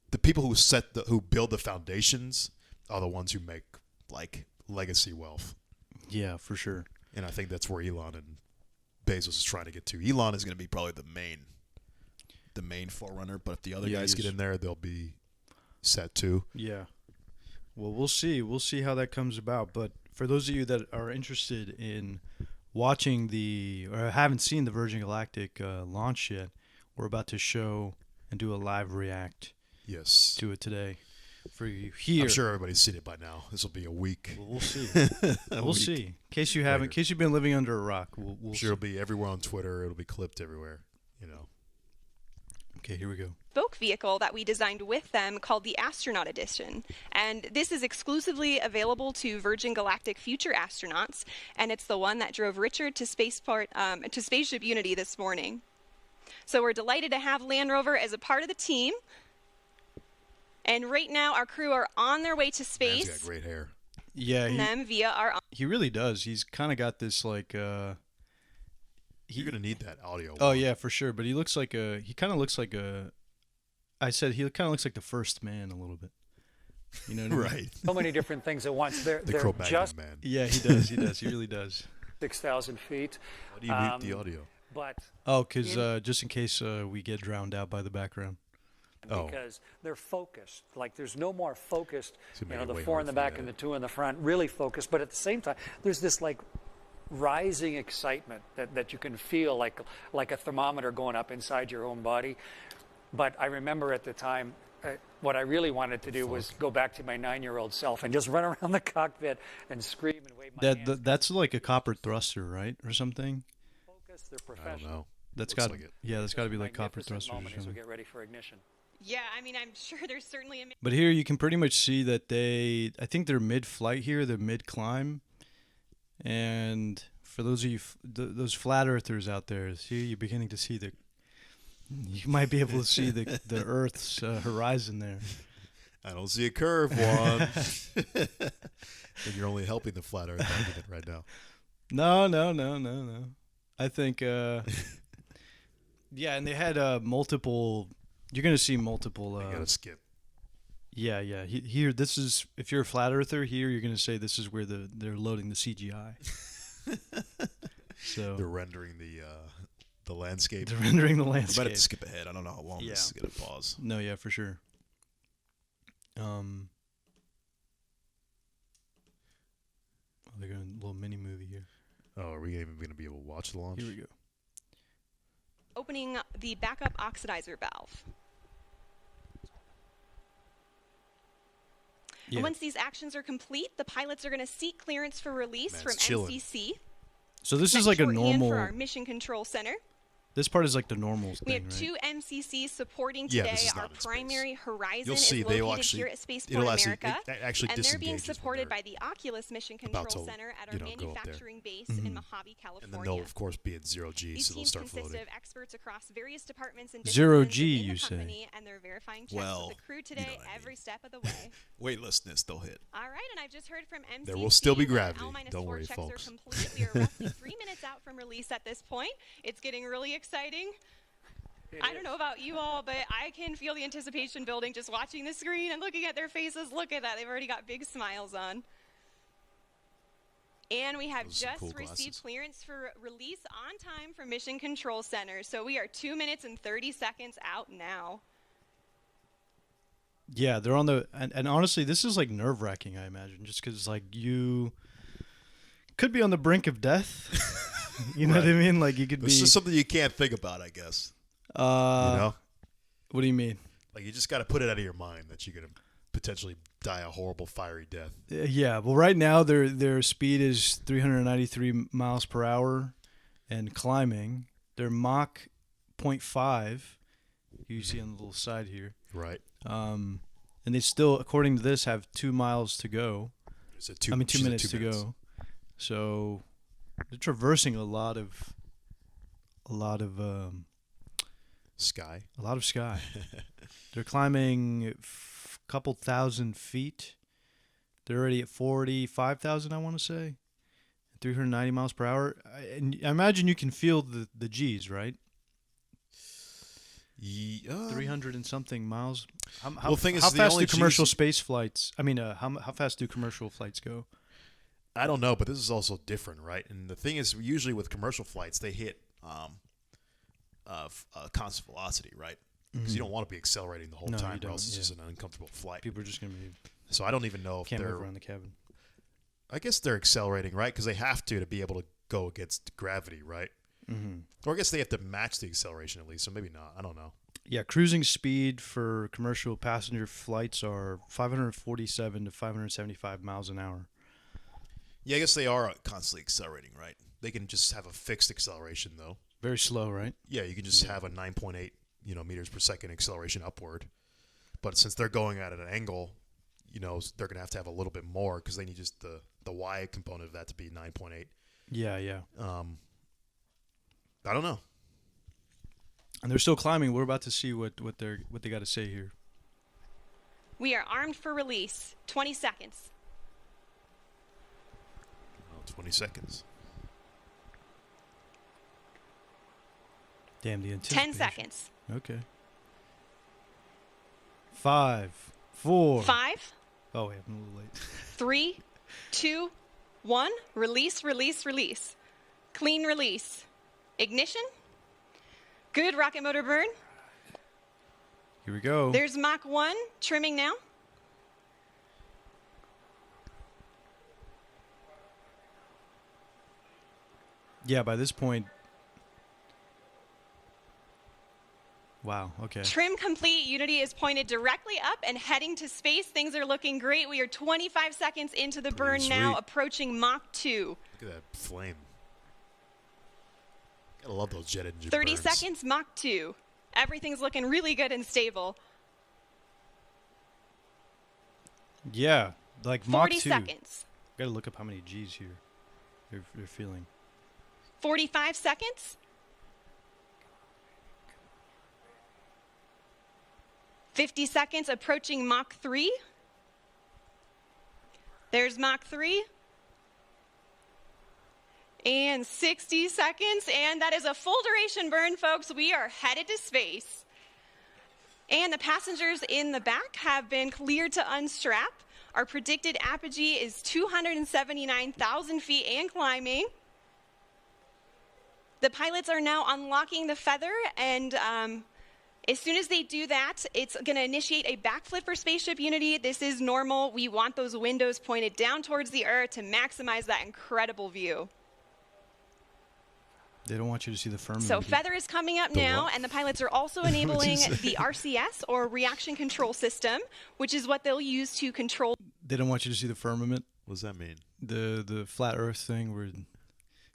Speaker 2: the people who build the foundations are the ones who make like legacy wealth.
Speaker 3: Yeah, for sure.
Speaker 2: And I think that's where Elon and Bezos is trying to get to. Elon is going to be probably the main forerunner, but if the other guys get in there, they'll be set too.
Speaker 3: Yeah. Well, we'll see. We'll see how that comes about. But for those of you that are interested in watching or haven't seen the Virgin Galactic launch yet, we're about to show and do a live react
Speaker 2: to
Speaker 3: it today. for you here.
Speaker 2: I'm sure everybody's seen it by now. This will be a week.
Speaker 3: We'll see. We'll see. In case you haven't, in case you've been living under a rock, we'll
Speaker 2: I'm
Speaker 3: see.
Speaker 2: sure it'll be everywhere on Twitter. It'll be clipped everywhere. You know.
Speaker 3: Okay, here we go.
Speaker 4: Spoke vehicle that we designed with them called the Astronaut Edition. And this is exclusively available to Virgin Galactic future astronauts, and it's the one that drove Richard to to Spaceship Unity this morning. So we're delighted to have Land Rover as a part of the team. And right now our crew are on their way to space.
Speaker 2: Man's got great hair.
Speaker 3: Yeah,
Speaker 4: Them via our
Speaker 3: he really does. He's kind of got this like
Speaker 2: You're gonna need that audio.
Speaker 3: Oh yeah, for sure. But he looks like he kind of looks like I said he kind of looks like the first man a little bit. You know what I mean?
Speaker 2: Right.
Speaker 5: So many different things at once. They're
Speaker 2: Cro-Magnon
Speaker 5: just
Speaker 2: man.
Speaker 3: Yeah, he does. He does. He really does.
Speaker 5: 6,000 feet.
Speaker 2: Why do you mute the audio?
Speaker 5: But
Speaker 3: Oh, because just in case we get drowned out by the background.
Speaker 2: Oh.
Speaker 5: because they're focused. Like there's no more focused,
Speaker 2: So
Speaker 5: you know,
Speaker 2: make it
Speaker 5: the
Speaker 2: way
Speaker 5: 4
Speaker 2: hard
Speaker 5: in the
Speaker 2: for you
Speaker 5: back
Speaker 2: to
Speaker 5: and the
Speaker 2: edit.
Speaker 5: 2 in the front, really focused. But at the same time, there's this like rising excitement that you can feel like a thermometer going up inside your own body. But I remember at the time, what I really wanted to do was go back to my 9-year-old self and just run around the cockpit and scream and wave my hands.
Speaker 3: That's like a copper thruster, right, or something?
Speaker 5: Focus, they're
Speaker 2: I don't
Speaker 5: professional.
Speaker 2: know.
Speaker 3: That's
Speaker 2: Looks
Speaker 3: got
Speaker 2: like it.
Speaker 3: yeah, that's got to be like copper
Speaker 5: Magnificent
Speaker 3: thrusters or
Speaker 5: moment as we
Speaker 3: something.
Speaker 5: get ready for ignition.
Speaker 4: Yeah, I mean, I'm sure there's certainly a
Speaker 3: But here you can pretty much see that I think they're mid-flight here, they're mid-climb, and for those of you, those flat earthers out there, see, you're beginning to see you might be able to see the Earth's horizon there.
Speaker 2: I don't see a curve, Juan. And you're only helping the flat Earth argument right now.
Speaker 3: No. I think, yeah, and they had multiple. You're gonna see multiple.
Speaker 2: You gotta skip.
Speaker 3: Yeah. Here, this is if you're a flat earther. Here, you're gonna say this is where they're loading the CGI. So
Speaker 2: They're rendering the landscape.
Speaker 3: they're rendering the
Speaker 2: I might
Speaker 3: landscape.
Speaker 2: have to skip ahead. I don't know how long this is gonna pause.
Speaker 3: No, yeah, for sure. Oh, they're going a little mini movie here.
Speaker 2: Oh, are we even gonna be able to watch the launch?
Speaker 3: Here we go.
Speaker 4: opening the backup oxidizer valve.
Speaker 3: Yeah.
Speaker 4: And once these actions are complete, the pilots are going to seek clearance for release
Speaker 2: Man,
Speaker 4: from
Speaker 2: it's chilling.
Speaker 4: MCC.
Speaker 3: So this is
Speaker 4: Next
Speaker 3: like a
Speaker 4: shorthand
Speaker 3: normal.
Speaker 4: for our mission control center.
Speaker 3: This part is like the normal
Speaker 4: We
Speaker 3: thing,
Speaker 4: have
Speaker 3: right?
Speaker 4: 2 MCCs supporting
Speaker 2: Yeah,
Speaker 4: today.
Speaker 2: this is
Speaker 4: Our
Speaker 2: not in space.
Speaker 4: primary horizon
Speaker 2: You'll see
Speaker 4: is
Speaker 2: they will
Speaker 4: located
Speaker 2: actually.
Speaker 4: here at
Speaker 2: It'll
Speaker 4: Spaceport
Speaker 2: actually.
Speaker 4: America.
Speaker 2: It actually
Speaker 4: And they're being
Speaker 2: disengages when
Speaker 4: supported
Speaker 2: they're
Speaker 4: by the Oculus Mission Control
Speaker 2: to,
Speaker 4: Center at
Speaker 2: you
Speaker 4: our
Speaker 2: know, go up there.
Speaker 4: manufacturing base
Speaker 3: Mhm.
Speaker 4: in Mojave, California.
Speaker 2: And then they'll of course be at 0G,
Speaker 4: These
Speaker 2: so they'll
Speaker 4: teams
Speaker 2: start
Speaker 4: consist
Speaker 2: floating.
Speaker 4: of experts across various departments and
Speaker 3: Zero
Speaker 4: disciplines
Speaker 3: G,
Speaker 4: within
Speaker 3: you
Speaker 4: the
Speaker 3: say?
Speaker 4: company, and they're verifying checks
Speaker 2: Well,
Speaker 4: with the crew
Speaker 2: you
Speaker 4: today
Speaker 2: know what I
Speaker 4: every
Speaker 2: mean.
Speaker 4: step of the way.
Speaker 2: Weightlessness, they'll hit.
Speaker 4: All right, and I've just heard from MCC.
Speaker 2: There will still be
Speaker 4: that
Speaker 2: gravity.
Speaker 4: L-4
Speaker 2: Don't worry,
Speaker 4: checks
Speaker 2: folks.
Speaker 4: Are complete. We are roughly 3 minutes out from release at this point. It's getting really exciting. I don't know about you all, but I can feel the anticipation building just watching the screen and looking at their faces. Look at that. They've already got big smiles on. And we have
Speaker 2: Those are some
Speaker 4: just
Speaker 2: cool
Speaker 4: received
Speaker 2: glasses.
Speaker 4: clearance for release on time from Mission Control Center. So we are 2 minutes and 30 seconds out now.
Speaker 3: Yeah, they're on the and honestly, this is like nerve wracking. I imagine just because like you could be on the brink of death. You know what I mean? Like you could
Speaker 2: This
Speaker 3: be.
Speaker 2: is something you can't think about, I guess. You
Speaker 3: Uh,
Speaker 2: know,
Speaker 3: what do you mean?
Speaker 2: like you just got to put it out of your mind that you're gonna potentially die a horrible, fiery death.
Speaker 3: Yeah, well, right now their speed is 393 miles per hour, and climbing. Their Mach 0.5, you see on the little side here.
Speaker 2: Right.
Speaker 3: And they still, according to this, have 2 miles to go.
Speaker 2: Is it
Speaker 3: 2
Speaker 2: she said
Speaker 3: minutes to go. So they're traversing a lot of
Speaker 2: Sky.
Speaker 3: sky. They're climbing a couple thousand feet. They're already at 45,000, I want to say. 390 miles per hour. And I imagine you can feel the G's, right? 300 and something miles. How
Speaker 2: Well, the thing is,
Speaker 3: how
Speaker 2: the
Speaker 3: fast
Speaker 2: only
Speaker 3: do commercial
Speaker 2: Gs
Speaker 3: space flights? I mean, how fast do commercial flights go?
Speaker 2: I don't know, but this is also different, right? And the thing is, usually with commercial flights, they hit constant velocity, right? Because you don't want to be accelerating the whole
Speaker 3: No, you
Speaker 2: time, or
Speaker 3: don't,
Speaker 2: else it's
Speaker 3: yeah.
Speaker 2: just an uncomfortable flight.
Speaker 3: People are just going to be
Speaker 2: So I don't even know if
Speaker 3: can't
Speaker 2: they're.
Speaker 3: move around the cabin.
Speaker 2: I guess they're accelerating, right? Because they have to be able to go against gravity, right?
Speaker 3: Mm-hmm.
Speaker 2: Or I guess they have to match the acceleration at least. So maybe not. I don't know.
Speaker 3: Yeah, cruising speed for commercial passenger flights are 547 to 575 miles an hour.
Speaker 2: Yeah, I guess they are constantly accelerating, right? They can just have a fixed acceleration, though.
Speaker 3: Very slow, right?
Speaker 2: Yeah, you can just have a 9.8, meters per second acceleration upward. But since they're going at an angle, they're going to have a little bit more because they need just the y component of that to be 9.8.
Speaker 3: Yeah, yeah.
Speaker 2: I don't know.
Speaker 3: And they're still climbing. We're about to see what they got to say here.
Speaker 4: We are armed for release. 20 seconds.
Speaker 2: 20 seconds.
Speaker 3: Damn, the anticipation.
Speaker 4: 10 seconds.
Speaker 3: Okay. 5, 4.
Speaker 4: 5.
Speaker 3: Oh, wait, I'm a little late.
Speaker 4: 3, 2, 1. Release, release, release. Clean release. Ignition. Good rocket motor burn.
Speaker 3: Here we go.
Speaker 4: There's Mach 1 trimming now.
Speaker 3: Yeah, by this point. Wow, okay.
Speaker 4: Trim complete. Unity is pointed directly up and heading to space. Things are looking great. We are 25 seconds into the burn now, approaching Mach 2.
Speaker 2: Look at that flame. Gotta love those jet engine
Speaker 4: 30
Speaker 2: burns.
Speaker 4: seconds, Mach 2. Everything's looking really good and stable.
Speaker 3: Yeah, like Mach
Speaker 4: 40
Speaker 3: 2.
Speaker 4: seconds.
Speaker 3: Gotta look up how many G's here they're feeling.
Speaker 4: 45 seconds. 50 seconds, approaching Mach 3. There's Mach 3. And 60 seconds, and that is a full duration burn, folks. We are headed to space. And the passengers in the back have been cleared to unstrap. Our predicted apogee is 279,000 feet and climbing. The pilots are now unlocking the feather, and as soon as they do that, it's going to initiate a backflip for Spaceship Unity. This is normal. We want those windows pointed down towards the Earth to maximize that incredible view.
Speaker 3: They don't want you to see the firmament.
Speaker 4: So feather is coming up now, and the pilots are also enabling the RCS, or reaction control system, which is what they'll use to control.
Speaker 3: They don't want you to see the firmament.
Speaker 2: What does that mean?
Speaker 3: The flat Earth thing, where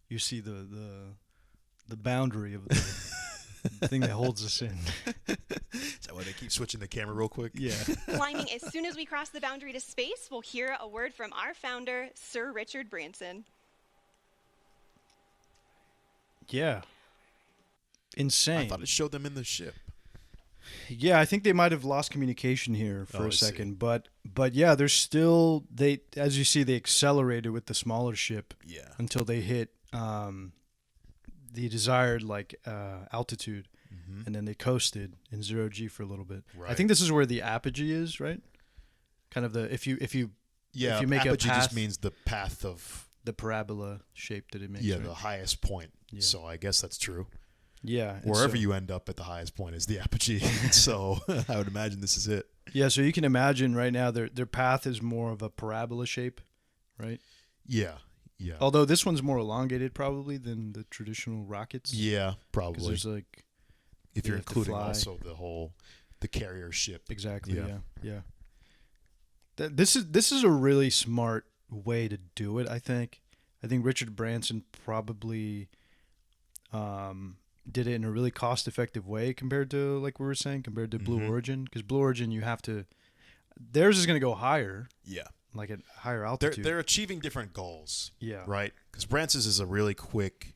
Speaker 3: you see the boundary of the thing that holds us in.
Speaker 2: Is that why they keep switching the camera real quick?
Speaker 3: Yeah.
Speaker 4: Climbing as soon as we cross the boundary to space, we'll hear a word from our founder, Sir Richard Branson.
Speaker 3: Yeah. Insane.
Speaker 2: I thought it showed them in the ship.
Speaker 3: Yeah, I think they might have lost communication here for a second, but yeah, there's still as you see, they accelerated with the smaller ship.
Speaker 2: Yeah.
Speaker 3: Until they hit the desired altitude, and then they coasted in 0G for a little bit.
Speaker 2: Right.
Speaker 3: I think this is where the apogee is, right? Kind of if you make
Speaker 2: apogee
Speaker 3: a path,
Speaker 2: just means the path of
Speaker 3: the parabola shape that it makes.
Speaker 2: yeah,
Speaker 3: right?
Speaker 2: the highest point.
Speaker 3: Yeah.
Speaker 2: So I guess that's true.
Speaker 3: Yeah.
Speaker 2: Wherever you end up at the highest point is the apogee. So I would imagine this is it.
Speaker 3: Yeah, so you can imagine right now their path is more of a parabola shape, right?
Speaker 2: Yeah. Yeah.
Speaker 3: Although this one's more elongated probably than the traditional rockets.
Speaker 2: Yeah, probably.
Speaker 3: Because there's
Speaker 2: if you're
Speaker 3: have to
Speaker 2: including
Speaker 3: fly.
Speaker 2: also the carrier ship.
Speaker 3: Exactly.
Speaker 2: Yeah.
Speaker 3: Yeah. This is a really smart way to do it. I think Richard Branson probably did it in a really cost-effective way compared to, like we were saying, compared to Blue Origin. Because Blue Origin, you have to, theirs is going to go higher.
Speaker 2: Yeah.
Speaker 3: Like at higher altitude.
Speaker 2: They're achieving different goals.
Speaker 3: Yeah.
Speaker 2: Right? Because Branson's is a really quick,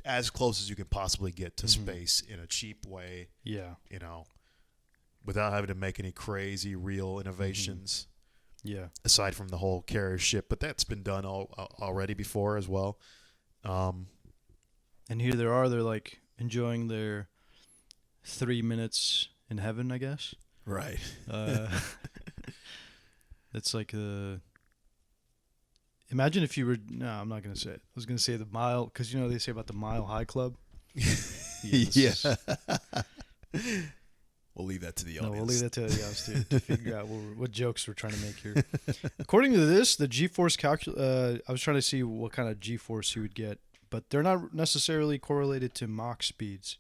Speaker 2: as close as you can possibly get to space in a cheap way.
Speaker 3: Yeah.
Speaker 2: Without having to make any crazy real innovations.
Speaker 3: Yeah.
Speaker 2: Aside from the whole carrier ship, but that's been done already before as well.
Speaker 3: And here they're enjoying their 3 minutes in heaven, I guess.
Speaker 2: Right.
Speaker 3: That's like imagine if you were, no, I'm not going to say it. I was going to say the mile, because they say about the Mile High Club.
Speaker 2: Yeah. We'll leave that to the audience.
Speaker 3: No, we'll leave that to the audience to figure out what jokes we're trying to make here. According to this, the G-force I was trying to see what kind of G-force you would get, but they're not necessarily correlated to Mach speeds.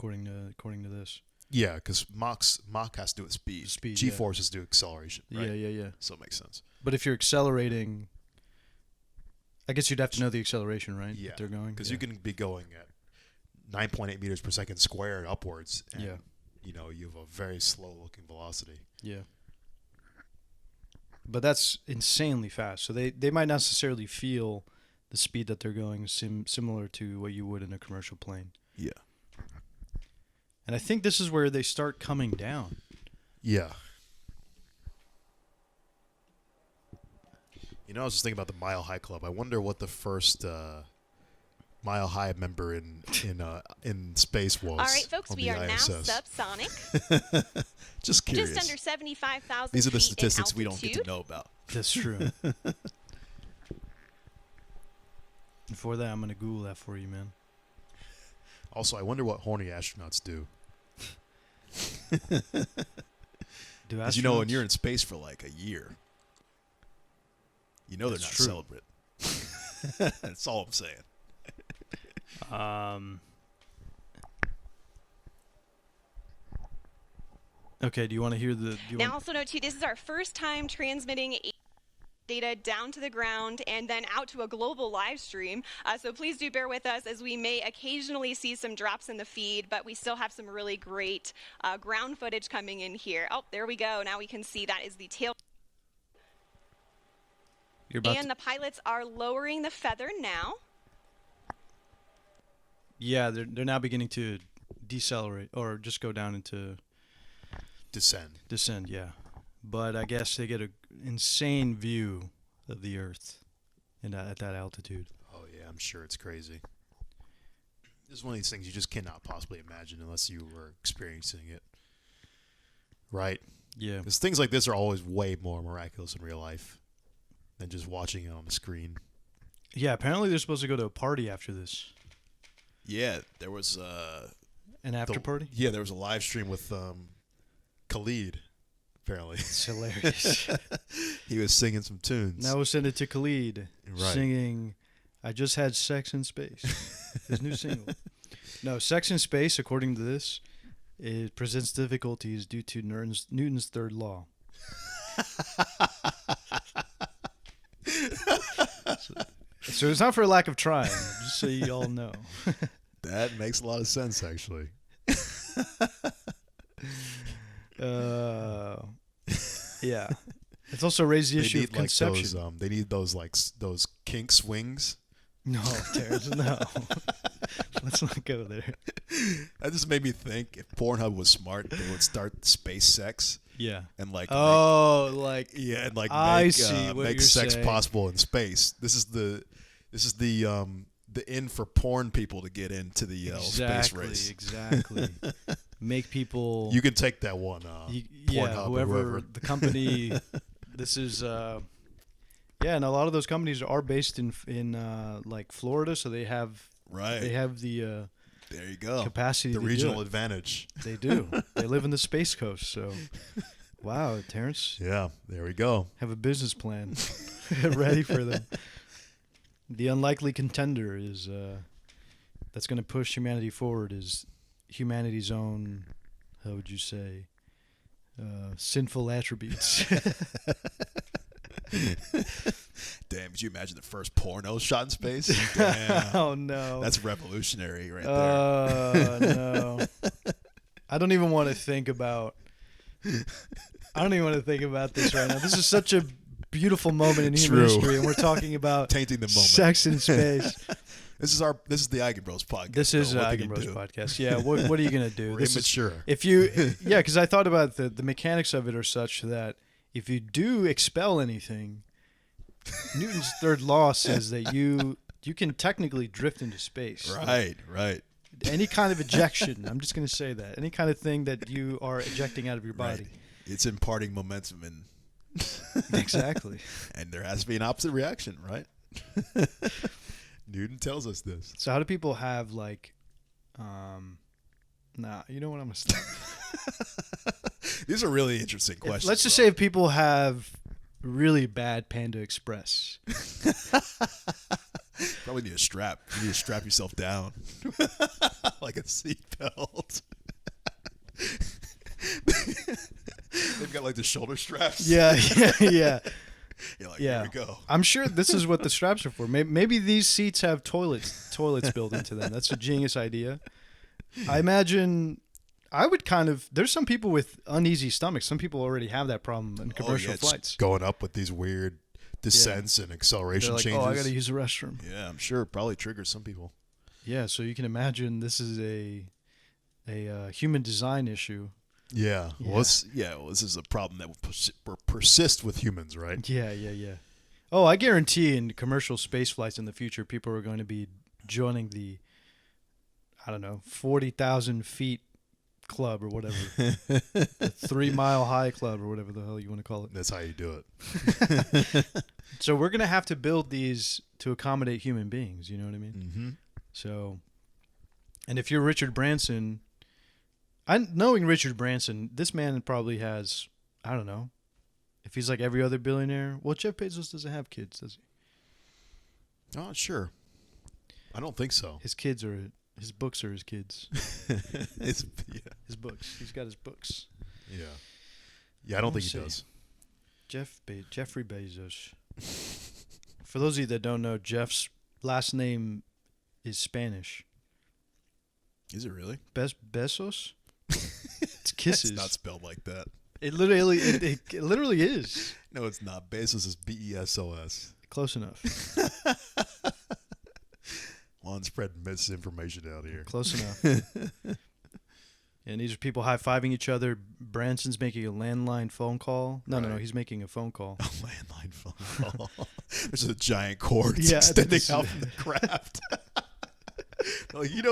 Speaker 3: according to this.
Speaker 2: Yeah, because Mach has to do with speed. G-force has to do with acceleration. Right?
Speaker 3: Yeah.
Speaker 2: So it makes sense.
Speaker 3: But if you're accelerating, I guess you'd have to know the acceleration, right?
Speaker 2: Yeah,
Speaker 3: that they're going,
Speaker 2: because you can be going at 9.8 meters per second squared upwards. And, you know, you have a very slow-looking velocity.
Speaker 3: Yeah. But that's insanely fast. So they might not necessarily feel the speed that they're going similar to what you would in a commercial plane.
Speaker 2: Yeah.
Speaker 3: And I think this is where they start coming down.
Speaker 2: Yeah. You know, I was just thinking about the Mile High Club. I wonder what the first Mile High member in space was.
Speaker 4: All right, folks, we are
Speaker 2: ISS.
Speaker 4: now subsonic.
Speaker 2: Just curious.
Speaker 4: Just under 75,000
Speaker 2: These are the
Speaker 4: feet
Speaker 2: statistics
Speaker 4: in
Speaker 2: we don't get to
Speaker 4: altitude.
Speaker 2: know about.
Speaker 3: That's true. Before that, I'm going to Google that for you, man.
Speaker 2: Also, I wonder what horny astronauts do. Because you know, when you're in space for like a year, you know they're not celibate. That's all I'm saying.
Speaker 3: Okay, do you want to hear the...
Speaker 4: Now, also note, too, this is our first time transmitting data down to the ground and then out to a global live stream. So please do bear with us as we may occasionally see some drops in the feed, but we still have some really great ground footage coming in here. Oh, there we go. Now we can see that is the tail. And the pilots are lowering the feather now.
Speaker 3: Yeah, they're now beginning to decelerate or just go down into... Descend, yeah. But I guess they get an insane view of the Earth at that altitude.
Speaker 2: Oh, yeah, I'm sure it's crazy. This is one of these things you just cannot possibly imagine unless you were experiencing it. Right?
Speaker 3: Yeah.
Speaker 2: Because things like this are always way more miraculous in real life than just watching it on the screen.
Speaker 3: Yeah, apparently they're supposed to go to a party after this.
Speaker 2: Yeah, there was...
Speaker 3: an after party?
Speaker 2: Yeah, there was a live stream with Khalid, apparently.
Speaker 3: It's hilarious.
Speaker 2: He was singing some tunes.
Speaker 3: Now we'll send it to Khalid, singing "I Just Had Sex in Space," his new single. No, Sex in Space, according to this, it presents difficulties due to Newton's third law. So it's not for a lack of trying, just so you all know.
Speaker 2: That makes a lot of sense, actually.
Speaker 3: Yeah. It's also raised the issue of conception.
Speaker 2: Like they need those kink swings.
Speaker 3: No, Terrence, no. Let's not go there.
Speaker 2: That just made me think if Pornhub was smart, they would start SpaceX.
Speaker 3: Yeah.
Speaker 2: And make sex possible in space. This is the in for porn people to get into the space race.
Speaker 3: Exactly. Make people.
Speaker 2: You can take that one. Pornhub,
Speaker 3: whoever the company. This is. And a lot of those companies are based in like Florida, so they have the.
Speaker 2: There you go.
Speaker 3: Capacity.
Speaker 2: The regional advantage.
Speaker 3: They do. They live in the Space Coast, so. Wow, Terrence.
Speaker 2: Yeah, there we go.
Speaker 3: Have a business plan ready for them. The unlikely contender is that's going to push humanity forward is humanity's own, how would you say, sinful attributes.
Speaker 2: Damn, could you imagine the first porno shot in space? Damn.
Speaker 3: Oh, no.
Speaker 2: That's revolutionary right there.
Speaker 3: Oh, no. I don't even want to think about this right now. This is such a beautiful moment in human history, and we're talking about
Speaker 2: tainting the moment.
Speaker 3: Sex in space.
Speaker 2: This is the Eigenbros podcast.
Speaker 3: This is the Eigenbros podcast. Yeah, what are you gonna do?
Speaker 2: We're immature.
Speaker 3: Because I thought about the mechanics of it are such that if you do expel anything, Newton's third law says that you can technically drift into space.
Speaker 2: Right.
Speaker 3: Any kind of ejection, I'm just gonna say that any kind of thing that you are ejecting out of your body,
Speaker 2: it's imparting momentum and.
Speaker 3: Exactly.
Speaker 2: And there has to be an opposite reaction, right? Newton tells us this.
Speaker 3: So how do people have like you know what, I'm gonna stop.
Speaker 2: These are really interesting questions.
Speaker 3: Let's just say if people have really bad Panda Express.
Speaker 2: Probably need a strap. You need to strap yourself down. like a seatbelt. They've got like the shoulder straps.
Speaker 3: Yeah.
Speaker 2: You're like,
Speaker 3: Yeah.
Speaker 2: here we go.
Speaker 3: I'm sure this is what the straps are for. Maybe these seats have toilets built into them. That's a genius idea. I imagine I would there's some people with uneasy stomachs. Some people already have that problem in commercial flights.
Speaker 2: Going up with these weird descents and acceleration
Speaker 3: They're like,
Speaker 2: changes.
Speaker 3: oh, I got to use the restroom.
Speaker 2: Yeah, I'm sure it probably triggers some people.
Speaker 3: Yeah, so you can imagine this is a human design issue.
Speaker 2: Yeah. Well, this is a problem that will persist with humans, right?
Speaker 3: Yeah. Oh, I guarantee in commercial space flights in the future, people are going to be joining the, 40,000 feet club or whatever, the 3 mile high club or whatever the hell you want to call it.
Speaker 2: That's how you do it.
Speaker 3: So we're going to have to build these to accommodate human beings. You know what I mean?
Speaker 2: Mm-hmm.
Speaker 3: So, and if you're Richard Branson, knowing Richard Branson, this man probably has, I don't know, if he's like every other billionaire. Well, Jeff Bezos doesn't have kids, does he?
Speaker 2: Oh, sure. I don't think so.
Speaker 3: His books are his kids. His books. He's got his books.
Speaker 2: Yeah. Yeah, I don't think he does.
Speaker 3: Jeffrey Bezos. For those of you that don't know, Jeff's last name is Spanish.
Speaker 2: Is it really?
Speaker 3: Bezos? It's kisses.
Speaker 2: It's not spelled like that.
Speaker 3: It literally is.
Speaker 2: No, it's not. Bezos is Besos.
Speaker 3: Close enough.
Speaker 2: Juan spreading misinformation out here.
Speaker 3: Close enough. And these are people high-fiving each other. Branson's making a landline phone call. No, he's making a phone call.
Speaker 2: A landline phone call. There's a giant cord
Speaker 3: Yeah,
Speaker 2: extending out from the craft. Like, you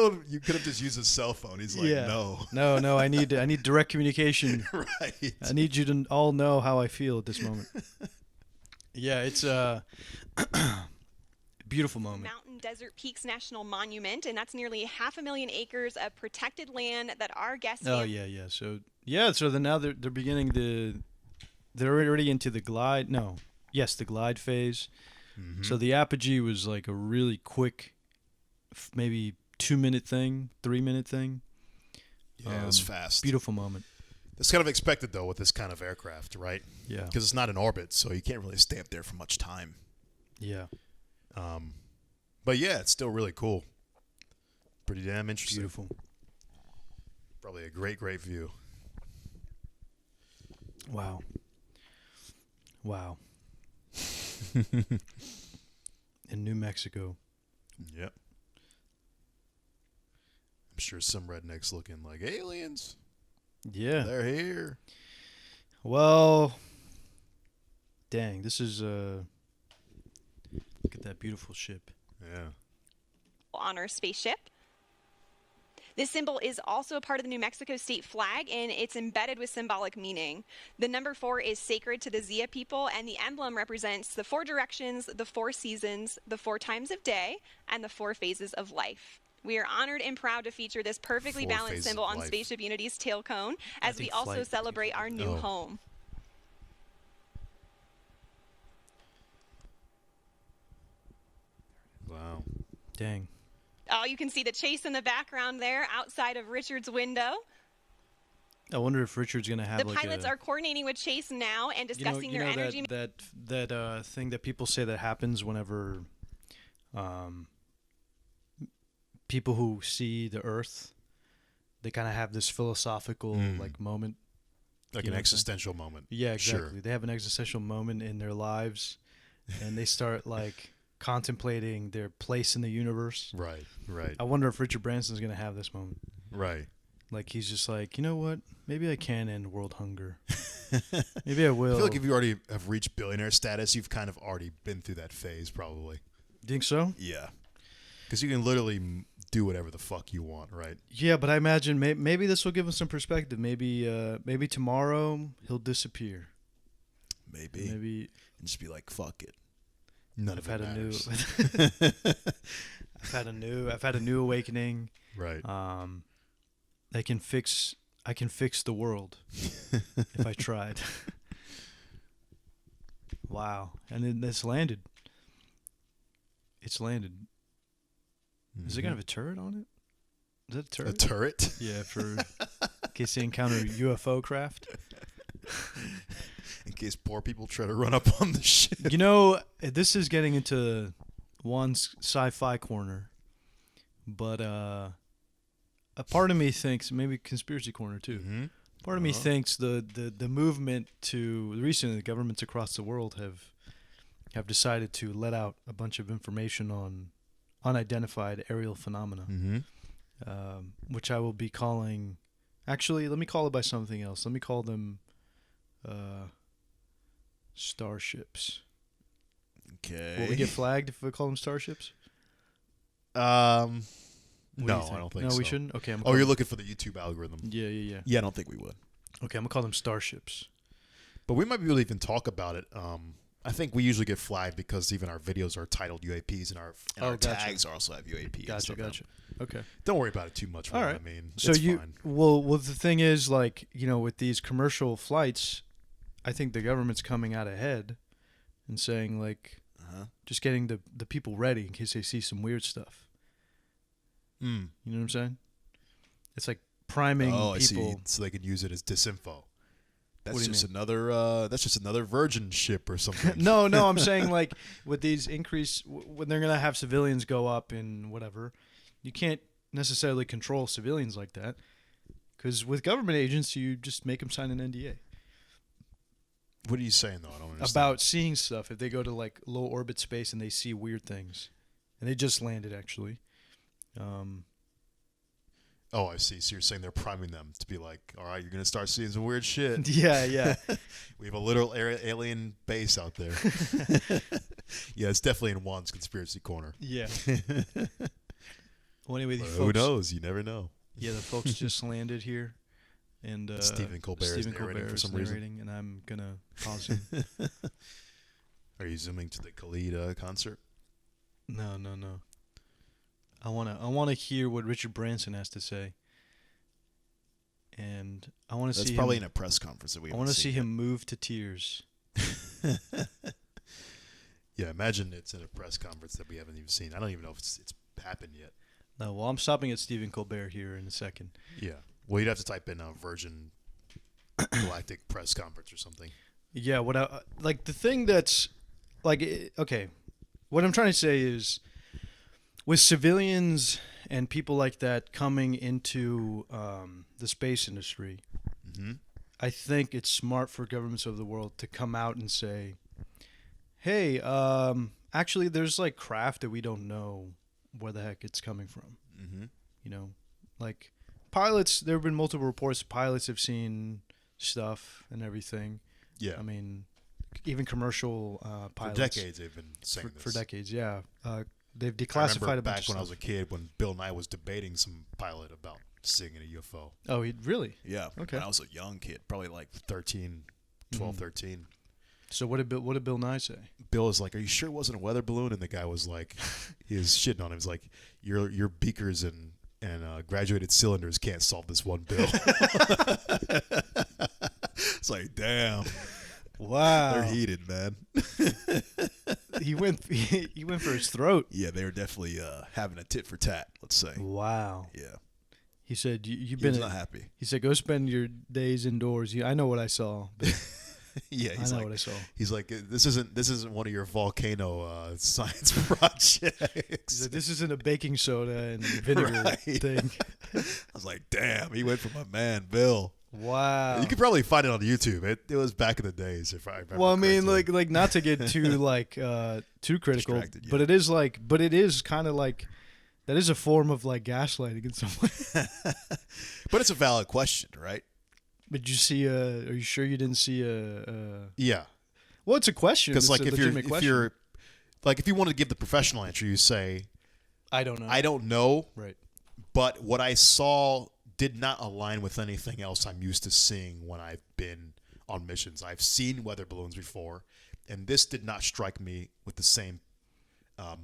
Speaker 2: could have just used a cell phone. He's like, no.
Speaker 3: No, I need direct communication.
Speaker 2: Right.
Speaker 3: I need you to all know how I feel at this moment. Yeah, it's a beautiful moment.
Speaker 4: Mountain Desert Peaks National Monument, and that's nearly 500,000 acres of protected land that our guests.
Speaker 3: Oh yeah. So now they're beginning they're already into the glide. No, yes, the glide phase. Mm-hmm. So the apogee was like a really quick, maybe 2-minute thing, 3-minute thing.
Speaker 2: Yeah, it was fast.
Speaker 3: Beautiful moment.
Speaker 2: It's kind of expected though with this kind of aircraft, right?
Speaker 3: Yeah.
Speaker 2: Because it's not in orbit, so you can't really stay up there for much time.
Speaker 3: Yeah.
Speaker 2: But yeah, it's still really cool. Pretty damn interesting.
Speaker 3: Beautiful.
Speaker 2: Probably a great view.
Speaker 3: Wow. In New Mexico.
Speaker 2: Yep. I'm sure some rednecks looking like aliens.
Speaker 3: Yeah.
Speaker 2: They're here.
Speaker 3: Well, dang, this is look at that beautiful ship.
Speaker 2: Yeah.
Speaker 4: On our spaceship. This symbol is also a part of the New Mexico state flag, and it's embedded with symbolic meaning. The number 4 is sacred to the Zia people, and the emblem represents the 4 directions, the 4 seasons, the 4 times of day, and the 4 phases of life. We are honored and proud to feature this perfectly balanced symbol on Spaceship Unity's tail cone as we also celebrate our new home.
Speaker 2: Wow.
Speaker 3: Dang.
Speaker 4: Oh, you can see the chase in the background there outside of Richard's window.
Speaker 3: I wonder if Richard's going to have
Speaker 4: the pilots are coordinating with Chase now and discussing their energy.
Speaker 3: That thing that people say that happens whenever people who see the Earth, they kind of have this philosophical moment.
Speaker 2: Like an existential moment.
Speaker 3: Yeah, exactly.
Speaker 2: Sure.
Speaker 3: They have an existential moment in their lives, and they start like contemplating their place in the universe.
Speaker 2: Right.
Speaker 3: I wonder if Richard Branson's going to have this moment.
Speaker 2: Right.
Speaker 3: Like he's just like, you know what? Maybe I can end world hunger. Maybe I will.
Speaker 2: I feel like if you already have reached billionaire status, you've kind of already been through that phase, probably.
Speaker 3: Think so?
Speaker 2: Yeah. Because you can literally do whatever the fuck you want, right?
Speaker 3: Yeah, but I imagine maybe this will give him some perspective. Maybe tomorrow he'll disappear.
Speaker 2: Maybe.
Speaker 3: And
Speaker 2: just be like, fuck it. None of it matters.
Speaker 3: I've had a new awakening.
Speaker 2: Right.
Speaker 3: I can fix the world if I tried. Wow. And then it's landed. Is it gonna have a turret on it? Is that a turret?
Speaker 2: A turret?
Speaker 3: Yeah, for in case they encounter UFO craft.
Speaker 2: In case poor people try to run up on the ship.
Speaker 3: You know, this is getting into Juan's sci-fi corner, but a part of me thinks, maybe conspiracy corner too.
Speaker 2: Mm-hmm.
Speaker 3: Part of me thinks the movement to recently the governments across the world have decided to let out a bunch of information on unidentified aerial phenomena, which I will be calling. Actually, let me call it by something else. Let me call them starships.
Speaker 2: Okay.
Speaker 3: Will we get flagged if we call them starships?
Speaker 2: No, I don't think so.
Speaker 3: No, we shouldn't? Okay.
Speaker 2: Oh, you're looking for the YouTube algorithm.
Speaker 3: Yeah.
Speaker 2: Yeah, I don't think we would.
Speaker 3: Okay, I'm going to call them starships.
Speaker 2: But we might be able to even talk about it. I think we usually get flagged because even our videos are titled UAPs and our
Speaker 3: gotcha.
Speaker 2: tags also have UAP.
Speaker 3: Gotcha. Okay.
Speaker 2: Don't worry about it too much.
Speaker 3: All right.
Speaker 2: I mean,
Speaker 3: So
Speaker 2: it's
Speaker 3: you
Speaker 2: fine.
Speaker 3: well, the thing is, like, you know, with these commercial flights, I think the government's coming out ahead and saying, like, just getting the people ready in case they see some weird stuff. You know what I'm saying? It's like priming people.
Speaker 2: I see. So they can use it as disinfo. That's
Speaker 3: What do you
Speaker 2: just
Speaker 3: mean?
Speaker 2: another. That's just another Virgin ship or something.
Speaker 3: No, I'm saying, like, with these when they're gonna have civilians go up and whatever, you can't necessarily control civilians like that, because with government agents, you just make them sign an NDA.
Speaker 2: What are you saying though? I don't understand.
Speaker 3: About seeing stuff if they go to like low orbit space and they see weird things, and they just landed actually.
Speaker 2: Oh, I see. So you're saying they're priming them to be like, all right, you're gonna start seeing some weird shit.
Speaker 3: Yeah.
Speaker 2: We have a literal alien base out there. Yeah, it's definitely in Juan's conspiracy corner.
Speaker 3: Yeah. Well, anyway,
Speaker 2: Who knows? You never know.
Speaker 3: Yeah, the folks just landed here, and
Speaker 2: Stephen Colbert is narrating for some reason.
Speaker 3: and I'm gonna pause him.
Speaker 2: Are you zooming to the Khalid concert?
Speaker 3: No. I wanna hear what Richard Branson has to say, and I want to see.
Speaker 2: That's probably in a press conference that we.
Speaker 3: I want to see him move to tears.
Speaker 2: Yeah, imagine it's in a press conference that we haven't even seen. I don't even know if it's happened yet.
Speaker 3: No, well, I'm stopping at Stephen Colbert here in a second.
Speaker 2: Yeah, well, you'd have to type in a Virgin Galactic press conference or something.
Speaker 3: Yeah, like the thing that's like, okay, what I'm trying to say is, with civilians and people like that coming into the space industry, I think it's smart for governments of the world to come out and say, hey, actually, there's like craft that we don't know where the heck it's coming from. You know, like pilots, there have been multiple reports pilots have seen stuff and everything.
Speaker 2: Yeah.
Speaker 3: I mean, even commercial pilots.
Speaker 2: For decades, they've been saying this.
Speaker 3: For decades, yeah. They've
Speaker 2: I
Speaker 3: declassified
Speaker 2: remember
Speaker 3: a bunch
Speaker 2: back
Speaker 3: of
Speaker 2: when I
Speaker 3: stuff.
Speaker 2: was a kid when Bill Nye was debating some pilot about seeing a UFO.
Speaker 3: Oh, really?
Speaker 2: Yeah.
Speaker 3: Okay.
Speaker 2: When I was a young kid, probably like 13, 12, 13.
Speaker 3: So what did Bill Nye say?
Speaker 2: Bill was like, "Are you sure it wasn't a weather balloon?" And the guy was like, he was shitting on him. He was like, "Your beakers and graduated cylinders can't solve this one, Bill." It's like, damn,
Speaker 3: Wow.
Speaker 2: they're heated, man.
Speaker 3: he went for his throat.
Speaker 2: Yeah, they were definitely having a tit for tat. Let's say.
Speaker 3: Wow.
Speaker 2: Yeah,
Speaker 3: He said you've
Speaker 2: he was
Speaker 3: been
Speaker 2: not happy.
Speaker 3: He said go spend your days indoors. I know what I saw. But
Speaker 2: Yeah,
Speaker 3: I know what I saw.
Speaker 2: He's like, this isn't one of your volcano science projects.
Speaker 3: He's like, this isn't a baking soda and vinegar
Speaker 2: Right.
Speaker 3: thing.
Speaker 2: I was like, damn, he went for my man, Bill.
Speaker 3: Wow.
Speaker 2: You could probably find it on YouTube. It was back in the days, if I remember.
Speaker 3: Well, I mean,
Speaker 2: correctly.
Speaker 3: like not to get too too critical,
Speaker 2: Distracted, yeah.
Speaker 3: but it is kind of like that is a form of like gaslighting in some way.
Speaker 2: But it's a valid question, right?
Speaker 3: But you see, are you sure you didn't see a?
Speaker 2: Yeah,
Speaker 3: Well, it's a question.
Speaker 2: because
Speaker 3: It's
Speaker 2: like
Speaker 3: a
Speaker 2: if
Speaker 3: legitimate question.
Speaker 2: you're like if you wanted to give the professional answer, you say,
Speaker 3: I don't know.
Speaker 2: I don't know,
Speaker 3: Right.
Speaker 2: but what I saw did not align with anything else I'm used to seeing when I've been on missions. I've seen weather balloons before, and this did not strike me with the same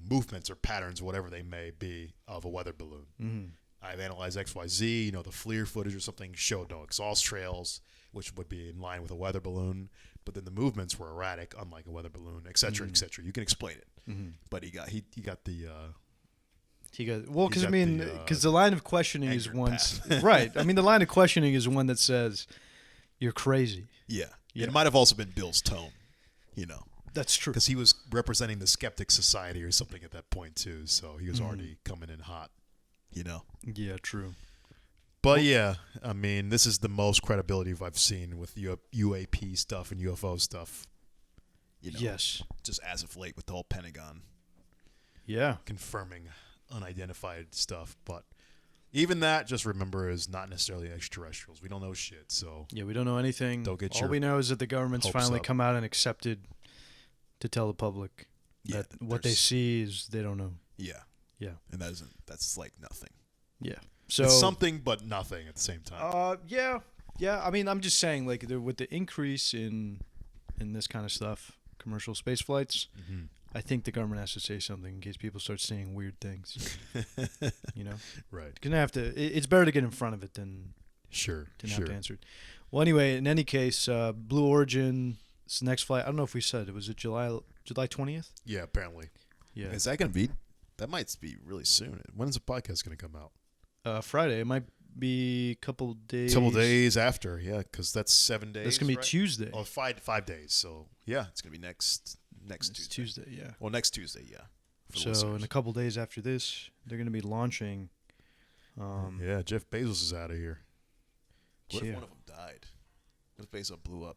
Speaker 2: movements or patterns, whatever they may be, of a weather balloon.
Speaker 3: Mm-hmm.
Speaker 2: I've analyzed XYZ, the FLIR footage or something showed no exhaust trails, which would be in line with a weather balloon, but then the movements were erratic, unlike a weather balloon, et cetera, et cetera. You can explain it, but he got the
Speaker 3: He got well because
Speaker 2: got
Speaker 3: the line of questioning is
Speaker 2: anger
Speaker 3: one
Speaker 2: path.
Speaker 3: right. I mean, the line of questioning is one that says you're crazy.
Speaker 2: Yeah.
Speaker 3: Yeah.
Speaker 2: It might have also been Bill's tone,
Speaker 3: That's true.
Speaker 2: because he was representing the Skeptic Society or something at that point too. So he was already coming in hot,
Speaker 3: Yeah, true.
Speaker 2: But yeah, I mean, this is the most credibility I've seen with UAP stuff and UFO stuff.
Speaker 3: Yes.
Speaker 2: Just as of late with the whole Pentagon
Speaker 3: Yeah.
Speaker 2: confirming unidentified stuff. But even that, just remember, is not necessarily extraterrestrials. We don't know shit. So
Speaker 3: Yeah, we don't know anything.
Speaker 2: Don't get
Speaker 3: All
Speaker 2: your
Speaker 3: we know is that the government's
Speaker 2: hopes
Speaker 3: finally
Speaker 2: up.
Speaker 3: come out and accepted to tell the public
Speaker 2: Yeah,
Speaker 3: that what they
Speaker 2: there's-
Speaker 3: see is they don't know.
Speaker 2: yeah,
Speaker 3: Yeah.
Speaker 2: and that's like nothing.
Speaker 3: Yeah. So
Speaker 2: It's something, but nothing at the same time.
Speaker 3: yeah. I mean, I'm just saying, like, with the increase in this kind of stuff, commercial space flights, I think the government has to say something in case people start seeing weird things.
Speaker 2: Right.
Speaker 3: Gonna have to. It's better to get in front of it than
Speaker 2: Sure.
Speaker 3: to have to answer it. Well, anyway, in any case, Blue Origin's next flight. I don't know if we said it was it July 20th.
Speaker 2: Yeah, apparently.
Speaker 3: Yeah,
Speaker 2: Is that going to be? That might be really soon. When's the podcast going to come out?
Speaker 3: Friday. It might be a couple days.
Speaker 2: Couple days after, yeah, because that's 7 days.
Speaker 3: That's gonna be
Speaker 2: right?
Speaker 3: Tuesday.
Speaker 2: Oh, 5 days. So yeah, it's gonna be next
Speaker 3: It's
Speaker 2: Tuesday.
Speaker 3: Tuesday. Yeah.
Speaker 2: Well, next Tuesday, yeah. for the
Speaker 3: So
Speaker 2: listeners.
Speaker 3: in a couple days after this, they're gonna be launching.
Speaker 2: Yeah, Jeff Bezos is out of here. What
Speaker 3: Yeah.
Speaker 2: if one of them died? What if Bezos blew up?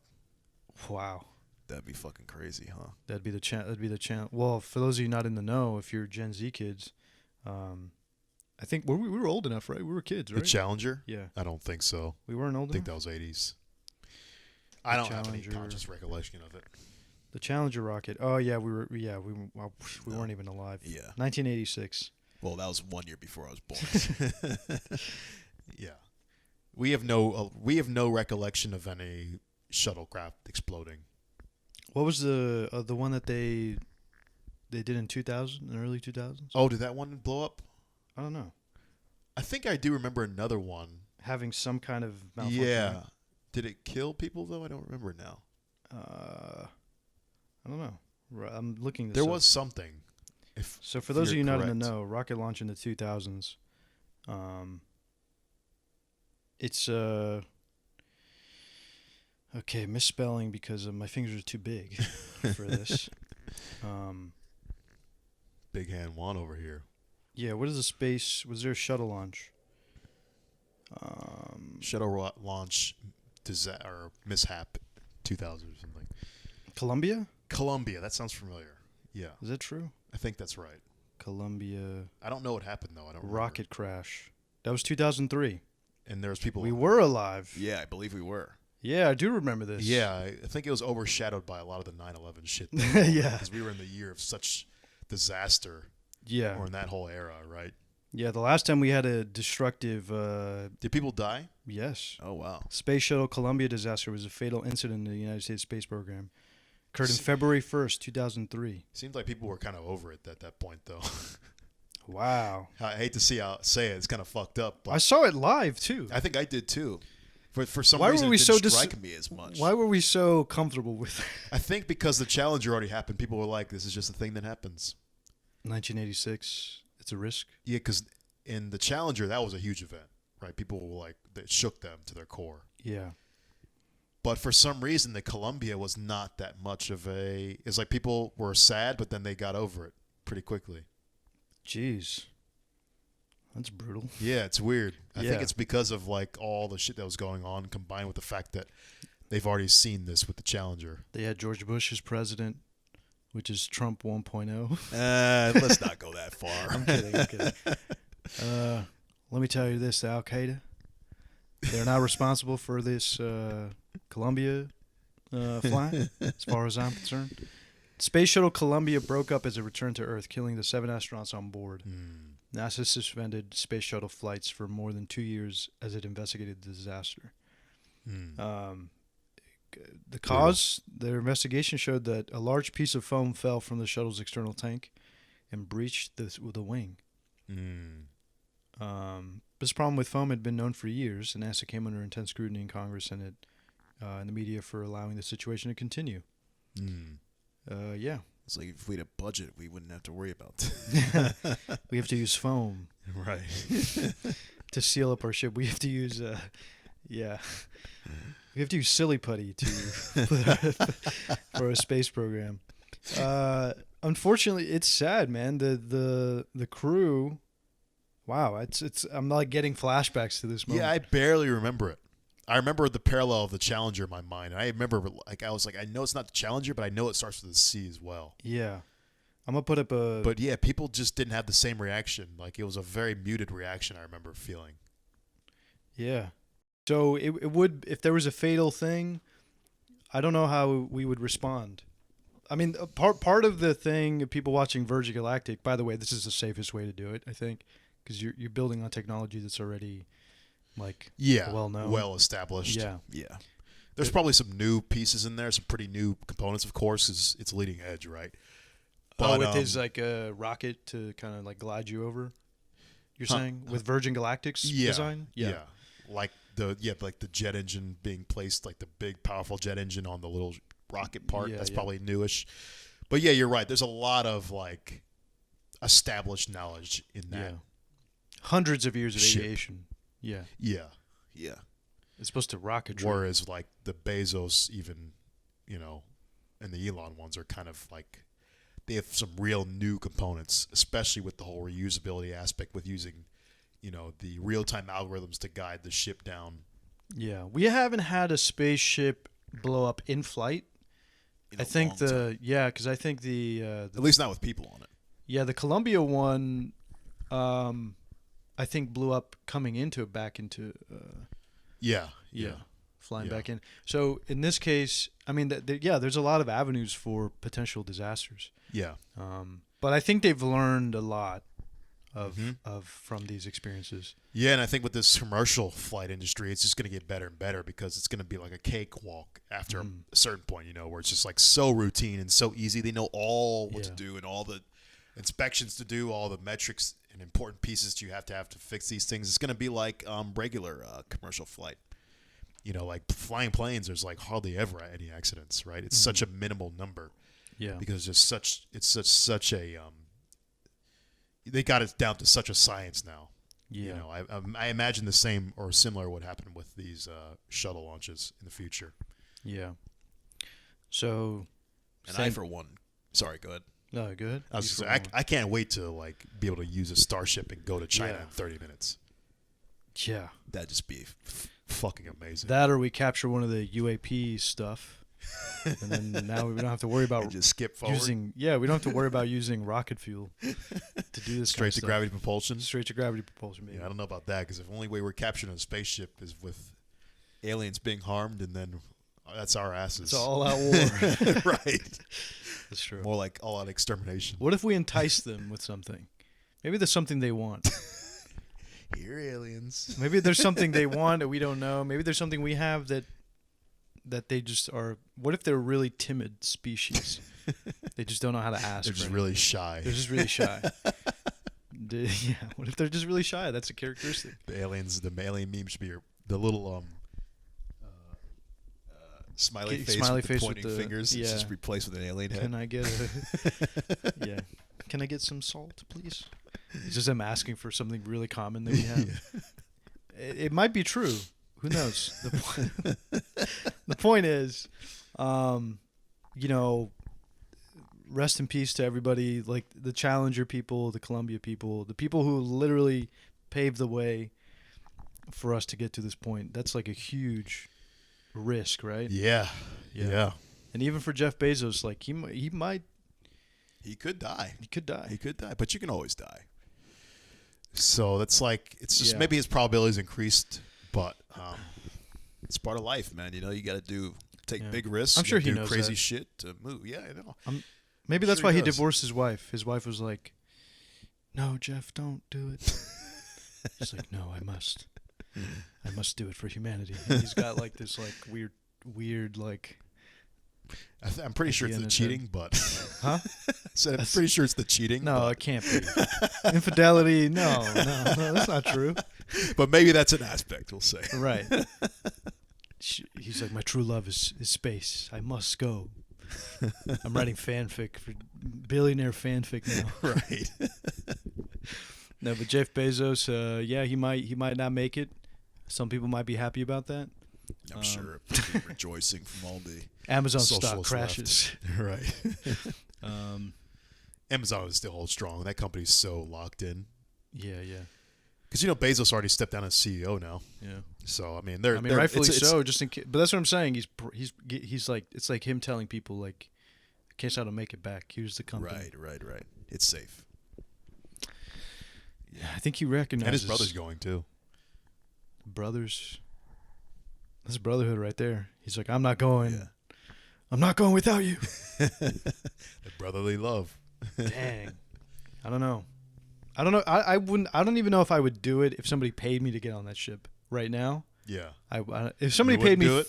Speaker 3: Wow.
Speaker 2: That'd be fucking crazy, huh?
Speaker 3: That'd be the chance. Well, for those of you not in the know, if you're Gen Z kids, I think we were old enough, right? We were kids, right?
Speaker 2: The Challenger?
Speaker 3: Yeah,
Speaker 2: I don't think so.
Speaker 3: we weren't old
Speaker 2: I think
Speaker 3: enough.
Speaker 2: that was 80s. I don't have any
Speaker 3: Challenger.
Speaker 2: conscious recollection of it.
Speaker 3: The Challenger rocket. Oh yeah, we were. Yeah, we weren't even alive.
Speaker 2: Yeah.
Speaker 3: 1986.
Speaker 2: Well, that was 1 year before I was born. Yeah. We have no recollection of any shuttlecraft exploding.
Speaker 3: What was the one that they did in 2000, in early 2000s?
Speaker 2: Oh, did that one blow up?
Speaker 3: I don't know.
Speaker 2: I think I do remember another one.
Speaker 3: Having some kind of malfunction.
Speaker 2: Yeah. Did it kill people though? I don't remember now.
Speaker 3: I don't know. I'm looking this
Speaker 2: There
Speaker 3: up.
Speaker 2: was something.
Speaker 3: So for those of you not in
Speaker 2: correct.
Speaker 3: the know, rocket launch in the 2000s. It's okay, misspelling because my fingers are too big for this.
Speaker 2: Big hand Juan over here.
Speaker 3: Yeah, what is a space? Was there a shuttle launch?
Speaker 2: Shuttle launch or mishap 2000 or something.
Speaker 3: Columbia?
Speaker 2: Columbia, that sounds familiar. Yeah,
Speaker 3: Is that true?
Speaker 2: I think that's right.
Speaker 3: Columbia
Speaker 2: I don't know what happened though. I don't remember.
Speaker 3: rocket crash. That was 2003.
Speaker 2: And there was people.
Speaker 3: We were alive.
Speaker 2: Yeah, I believe we were.
Speaker 3: Yeah, I do remember this.
Speaker 2: Yeah, I think it was overshadowed by a lot of the 9/11 shit.
Speaker 3: Yeah.
Speaker 2: Because we were in the year of such disaster,
Speaker 3: Yeah.
Speaker 2: or in that whole era, right?
Speaker 3: Yeah, the last time we had a destructive
Speaker 2: Did people die?
Speaker 3: yes.
Speaker 2: Oh wow.
Speaker 3: Space Shuttle Columbia disaster was a fatal incident in the United States space program. Occurred in February 1st, 2003.
Speaker 2: Seems like people were kind of over it at that point, though.
Speaker 3: Wow.
Speaker 2: I hate to say it. It's kind of fucked up. But
Speaker 3: I saw it live too.
Speaker 2: I think I did too. For some
Speaker 3: Why
Speaker 2: reason,
Speaker 3: were we
Speaker 2: it didn't
Speaker 3: so
Speaker 2: strike me as much.
Speaker 3: Why were we so comfortable with
Speaker 2: I think because the Challenger already happened. People were like, "This is just a thing that happens."
Speaker 3: 1986? It's a risk.
Speaker 2: Yeah, because in the Challenger, that was a huge event, right? People were like, that shook them to their core.
Speaker 3: Yeah.
Speaker 2: But for some reason, the Columbia was not that much of a. It's like people were sad, but then they got over it pretty quickly.
Speaker 3: Jeez. That's brutal.
Speaker 2: Yeah, it's weird. I think
Speaker 3: Yeah.
Speaker 2: it's because of like all the shit that was going on, combined with the fact that they've already seen this with the Challenger.
Speaker 3: They had George Bush as president, which is Trump 1.0.
Speaker 2: Let's not go that far.
Speaker 3: I'm kidding. Let me tell you this, Al Qaeda. They're not responsible for this Columbia flight, as far as I'm concerned. Space Shuttle Columbia broke up as it returned to Earth, killing the 7 astronauts on board. NASA suspended Space Shuttle flights for more than 2 years as it investigated the disaster. The cause, their investigation showed that a large piece of foam fell from the shuttle's external tank and breached the wing. This problem with foam had been known for years, and NASA came under intense scrutiny in Congress and in the media for allowing the situation to continue. Yeah.
Speaker 2: It's like if we had a budget, we wouldn't have to worry about that.
Speaker 3: We have to use foam
Speaker 2: Right.
Speaker 3: to seal up our ship. We have to use, we have to use silly putty for a space program. Unfortunately, it's sad, man. The crew. Wow, it's. I'm like getting flashbacks to this moment.
Speaker 2: Yeah, I barely remember it. I remember the parallel of the Challenger in my mind. I remember, like, I was like, I know it's not the Challenger, but I know it starts with a C as well.
Speaker 3: Yeah. I'm going to put up a...
Speaker 2: But, yeah, people just didn't have the same reaction. Like, it was a very muted reaction, I remember feeling.
Speaker 3: Yeah. So, it would... If there was a fatal thing, I don't know how we would respond. I mean, part of the thing of people watching Virgin Galactic... By the way, this is the safest way to do it, I think. Because you're building on technology that's already... like well known,
Speaker 2: well established.
Speaker 3: Yeah.
Speaker 2: There's probably some new pieces in there, some pretty new components, of course, because it's leading edge, right? But,
Speaker 3: with his like a rocket to kind of like glide you over. You're saying with Virgin Galactic's design,
Speaker 2: like the jet engine being placed, like the big powerful jet engine on the little rocket part. That's probably newish. But yeah, you're right. There's a lot of like established knowledge in that.
Speaker 3: Hundreds of years of
Speaker 2: ship.
Speaker 3: aviation. Yeah. It's supposed to rocket.
Speaker 2: Whereas like the Bezos, even, and the Elon ones are kind of like, they have some real new components, especially with the whole reusability aspect with using, the real-time algorithms to guide the ship down.
Speaker 3: Yeah. We haven't had a spaceship blow up in flight. I think because I think the
Speaker 2: at least not with people on it.
Speaker 3: Yeah, the Columbia one, I think blew up coming back into. Flying back in. So in this case, I mean, there's a lot of avenues for potential disasters.
Speaker 2: Yeah.
Speaker 3: But I think they've learned a lot from these experiences.
Speaker 2: Yeah, and I think with this commercial flight industry, it's just going to get better and better because it's going to be like a cakewalk after a certain point, where it's just like so routine and so easy. They know all what to do and all the inspections to do, all the metrics and important pieces you have to fix these things. It's going to be like regular commercial flight. Like flying planes, there's like hardly ever any accidents, right? It's such a minimal number. Yeah. Because it's such a they got it down to such a science now. Yeah. I imagine the same or similar would happen with these shuttle launches in the future.
Speaker 3: Yeah. So,
Speaker 2: I for one, sorry, go ahead.
Speaker 3: No, good.
Speaker 2: I can't wait to like be able to use a Starship and go to China in 30 minutes.
Speaker 3: Yeah,
Speaker 2: that'd just be fucking amazing.
Speaker 3: That, or we capture one of the UAP stuff, and then now we don't have to worry about
Speaker 2: and just skip forward.
Speaker 3: We don't have to worry about using rocket fuel to do this.
Speaker 2: Straight to gravity propulsion.
Speaker 3: Straight to gravity propulsion. Maybe.
Speaker 2: Yeah, I don't know about that because the only way we're capturing a spaceship is with aliens being harmed, and then that's our asses.
Speaker 3: It's all out war.
Speaker 2: Right.
Speaker 3: That's true.
Speaker 2: More like all out extermination.
Speaker 3: What if we entice them with something? Maybe there's something they want.
Speaker 2: Here, aliens.
Speaker 3: Maybe there's something they want that we don't know. Maybe there's something we have that they just are. What if they're a really timid species? They just don't know how to ask.
Speaker 2: They're just really shy.
Speaker 3: They're just really shy. Yeah. What if they're just really shy? That's a characteristic.
Speaker 2: The alien meme should be the little smiley face with pointing fingers. It's just replaced with an alien head.
Speaker 3: Can I get a Can I get some salt, please? It's just them asking for something really common that we have. It might be true. Who knows? The point is, rest in peace to everybody, like the Challenger people, the Columbia people, the people who literally paved the way for us to get to this point. That's like a huge risk, right?
Speaker 2: Yeah.
Speaker 3: And even for Jeff Bezos, like he could die.
Speaker 2: He could die, but you can always die. So that's like, it's just maybe his probability is increased, but it's part of life, man. You got to take big risks.
Speaker 3: I'm sure he knows
Speaker 2: crazy
Speaker 3: that.
Speaker 2: shit to move. Yeah, I know.
Speaker 3: Maybe that's why he divorced his wife. His wife was like, "No, Jeff, don't do it." He's like, "No, I must. I must do it for humanity." And he's got like this like weird like.
Speaker 2: I'm pretty sure it's the cheating, but
Speaker 3: huh?
Speaker 2: I'm pretty sure it's the cheating.
Speaker 3: No, it can't be. Infidelity. No, that's not true.
Speaker 2: But maybe that's an aspect. We'll say.
Speaker 3: Right. He's like, my true love is space. I must go. I'm writing fanfic for billionaire fanfic now.
Speaker 2: Right.
Speaker 3: No, but Jeff Bezos, yeah, he might not make it. Some people might be happy about that.
Speaker 2: I'm sure people rejoicing from all the
Speaker 3: Amazon stock
Speaker 2: socialists
Speaker 3: crashes.
Speaker 2: Right. Amazon is still hold strong. That company's so locked in.
Speaker 3: Yeah.
Speaker 2: Because Bezos already stepped down as CEO now.
Speaker 3: Yeah.
Speaker 2: So I mean,
Speaker 3: rightfully so. Just in case, but that's what I'm saying. He's like, it's like him telling people, like, in case I don't make it back, here's the company.
Speaker 2: Right. It's safe.
Speaker 3: Yeah, I think he recognizes.
Speaker 2: And his brother's going too.
Speaker 3: Brothers. That's brotherhood right there. He's like, I'm not going.
Speaker 2: Yeah.
Speaker 3: I'm not going without you.
Speaker 2: The brotherly love.
Speaker 3: Dang. I don't know. I wouldn't. I don't even know if I would do it if somebody paid me to get on that ship right now.
Speaker 2: Yeah.
Speaker 3: If somebody paid me.
Speaker 2: Do it?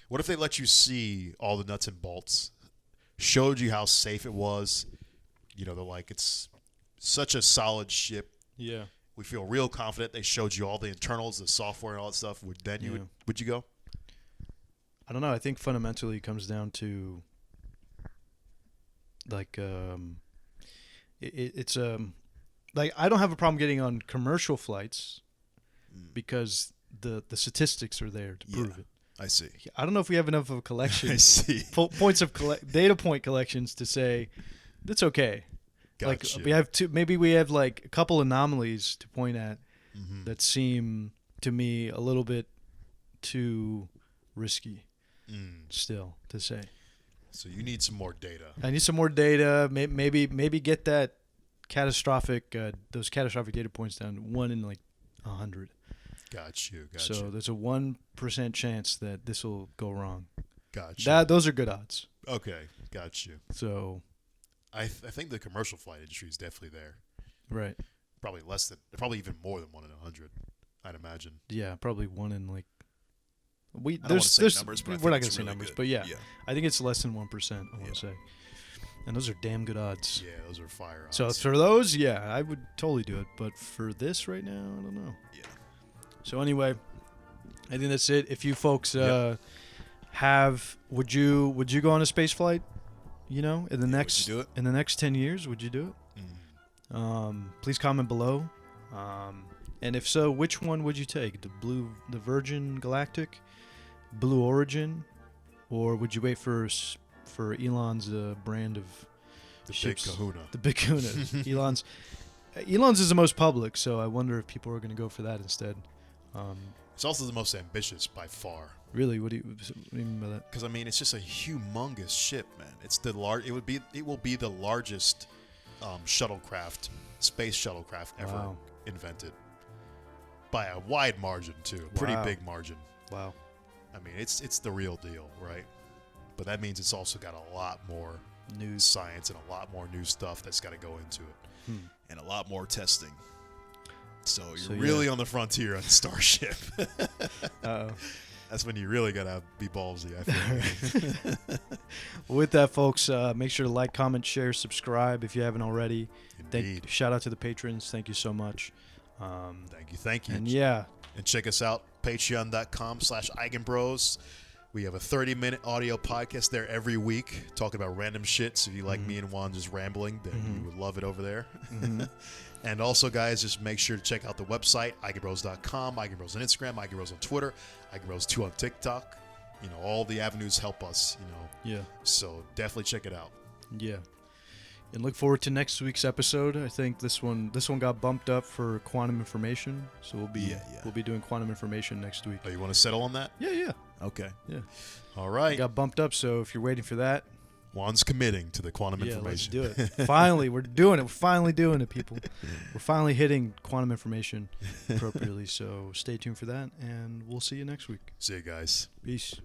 Speaker 2: What if they let you see all the nuts and bolts, showed you how safe it was? They're like, it's such a solid ship.
Speaker 3: Yeah.
Speaker 2: We feel real confident. They showed you all the internals, the software, and all that stuff. Would you go?
Speaker 3: I don't know. I think fundamentally it comes down to like it's like I don't have a problem getting on commercial flights because the statistics are there to prove it.
Speaker 2: I see.
Speaker 3: I don't know if we have enough of a collection.
Speaker 2: I see.
Speaker 3: Points of data point collections to say that's okay.
Speaker 2: Gotcha.
Speaker 3: Like we have maybe we have like a couple anomalies to point at that seem to me a little bit too risky still to say.
Speaker 2: So you need some more data.
Speaker 3: I need some more data. Maybe get that those catastrophic data points down 1 in like 100.
Speaker 2: Got you.
Speaker 3: So there's a 1% chance that this will go wrong.
Speaker 2: Gotcha.
Speaker 3: Those are good odds.
Speaker 2: Okay, got you.
Speaker 3: So
Speaker 2: I think the commercial flight industry is definitely there.
Speaker 3: Right.
Speaker 2: Probably even more than 1 in 100, I'd imagine.
Speaker 3: Yeah, probably 1 in like.
Speaker 2: I don't want to say numbers, but
Speaker 3: we're not going to
Speaker 2: it's
Speaker 3: say
Speaker 2: really
Speaker 3: numbers,
Speaker 2: good.
Speaker 3: but yeah, I think it's less than 1%. I want to say, and those are damn good odds.
Speaker 2: Yeah, those are fire odds.
Speaker 3: So for those, yeah, I would totally do it. But for this right now, I don't know.
Speaker 2: Yeah.
Speaker 3: So anyway, I think that's it. If you folks would you go on a space flight? In the next
Speaker 2: would you do it?
Speaker 3: in the next 10 years, would you do it? Please comment below. And if so, which one would you take? The Virgin Galactic, Blue Origin, or would you wait for Elon's brand of ships?
Speaker 2: Big Kahuna.
Speaker 3: The Big Kahuna. Elon's is the most public, so I wonder if people are going to go for that instead.
Speaker 2: It's also the most ambitious by far.
Speaker 3: Really, what do you mean by that?
Speaker 2: Because I mean, it's just a humongous ship, man. It's the It will be the largest space shuttlecraft ever invented by a wide margin too. Pretty big margin.
Speaker 3: Wow.
Speaker 2: I mean, it's the real deal, right? But that means it's also got a lot more new science and a lot more new stuff that's got to go into it, and a lot more testing. So you're really on the frontier on Starship. That's when you really gotta be ballsy, I feel.
Speaker 3: With that, folks, make sure to like, comment, share, subscribe if you haven't already.
Speaker 2: Indeed.
Speaker 3: Shout out to the patrons. Thank you so much.
Speaker 2: Thank you.
Speaker 3: And
Speaker 2: and check us out, patreon.com/Eigenbros. We have a 30-minute audio podcast there every week talking about random shit. So if you like me and Juan just rambling, then you would love it over there. And also, guys, just make sure to check out the website, eigenbros.com, Eigenbros on Instagram, Eigenbros on Twitter, Eigenbros2 on TikTok. All the avenues help us,
Speaker 3: Yeah.
Speaker 2: So definitely check it out.
Speaker 3: Yeah. And look forward to next week's episode. I think this one got bumped up for quantum information, so we'll be doing quantum information next week.
Speaker 2: Oh, you want to settle on that?
Speaker 3: Yeah.
Speaker 2: Okay.
Speaker 3: Yeah.
Speaker 2: All right.
Speaker 3: It got bumped up, so if you're waiting for that,
Speaker 2: Juan's committing to the quantum information.
Speaker 3: Let's do it. Finally, we're doing it. We're finally doing it, people. We're finally hitting quantum information appropriately. So stay tuned for that, and we'll see you next week.
Speaker 2: See you guys.
Speaker 3: Peace.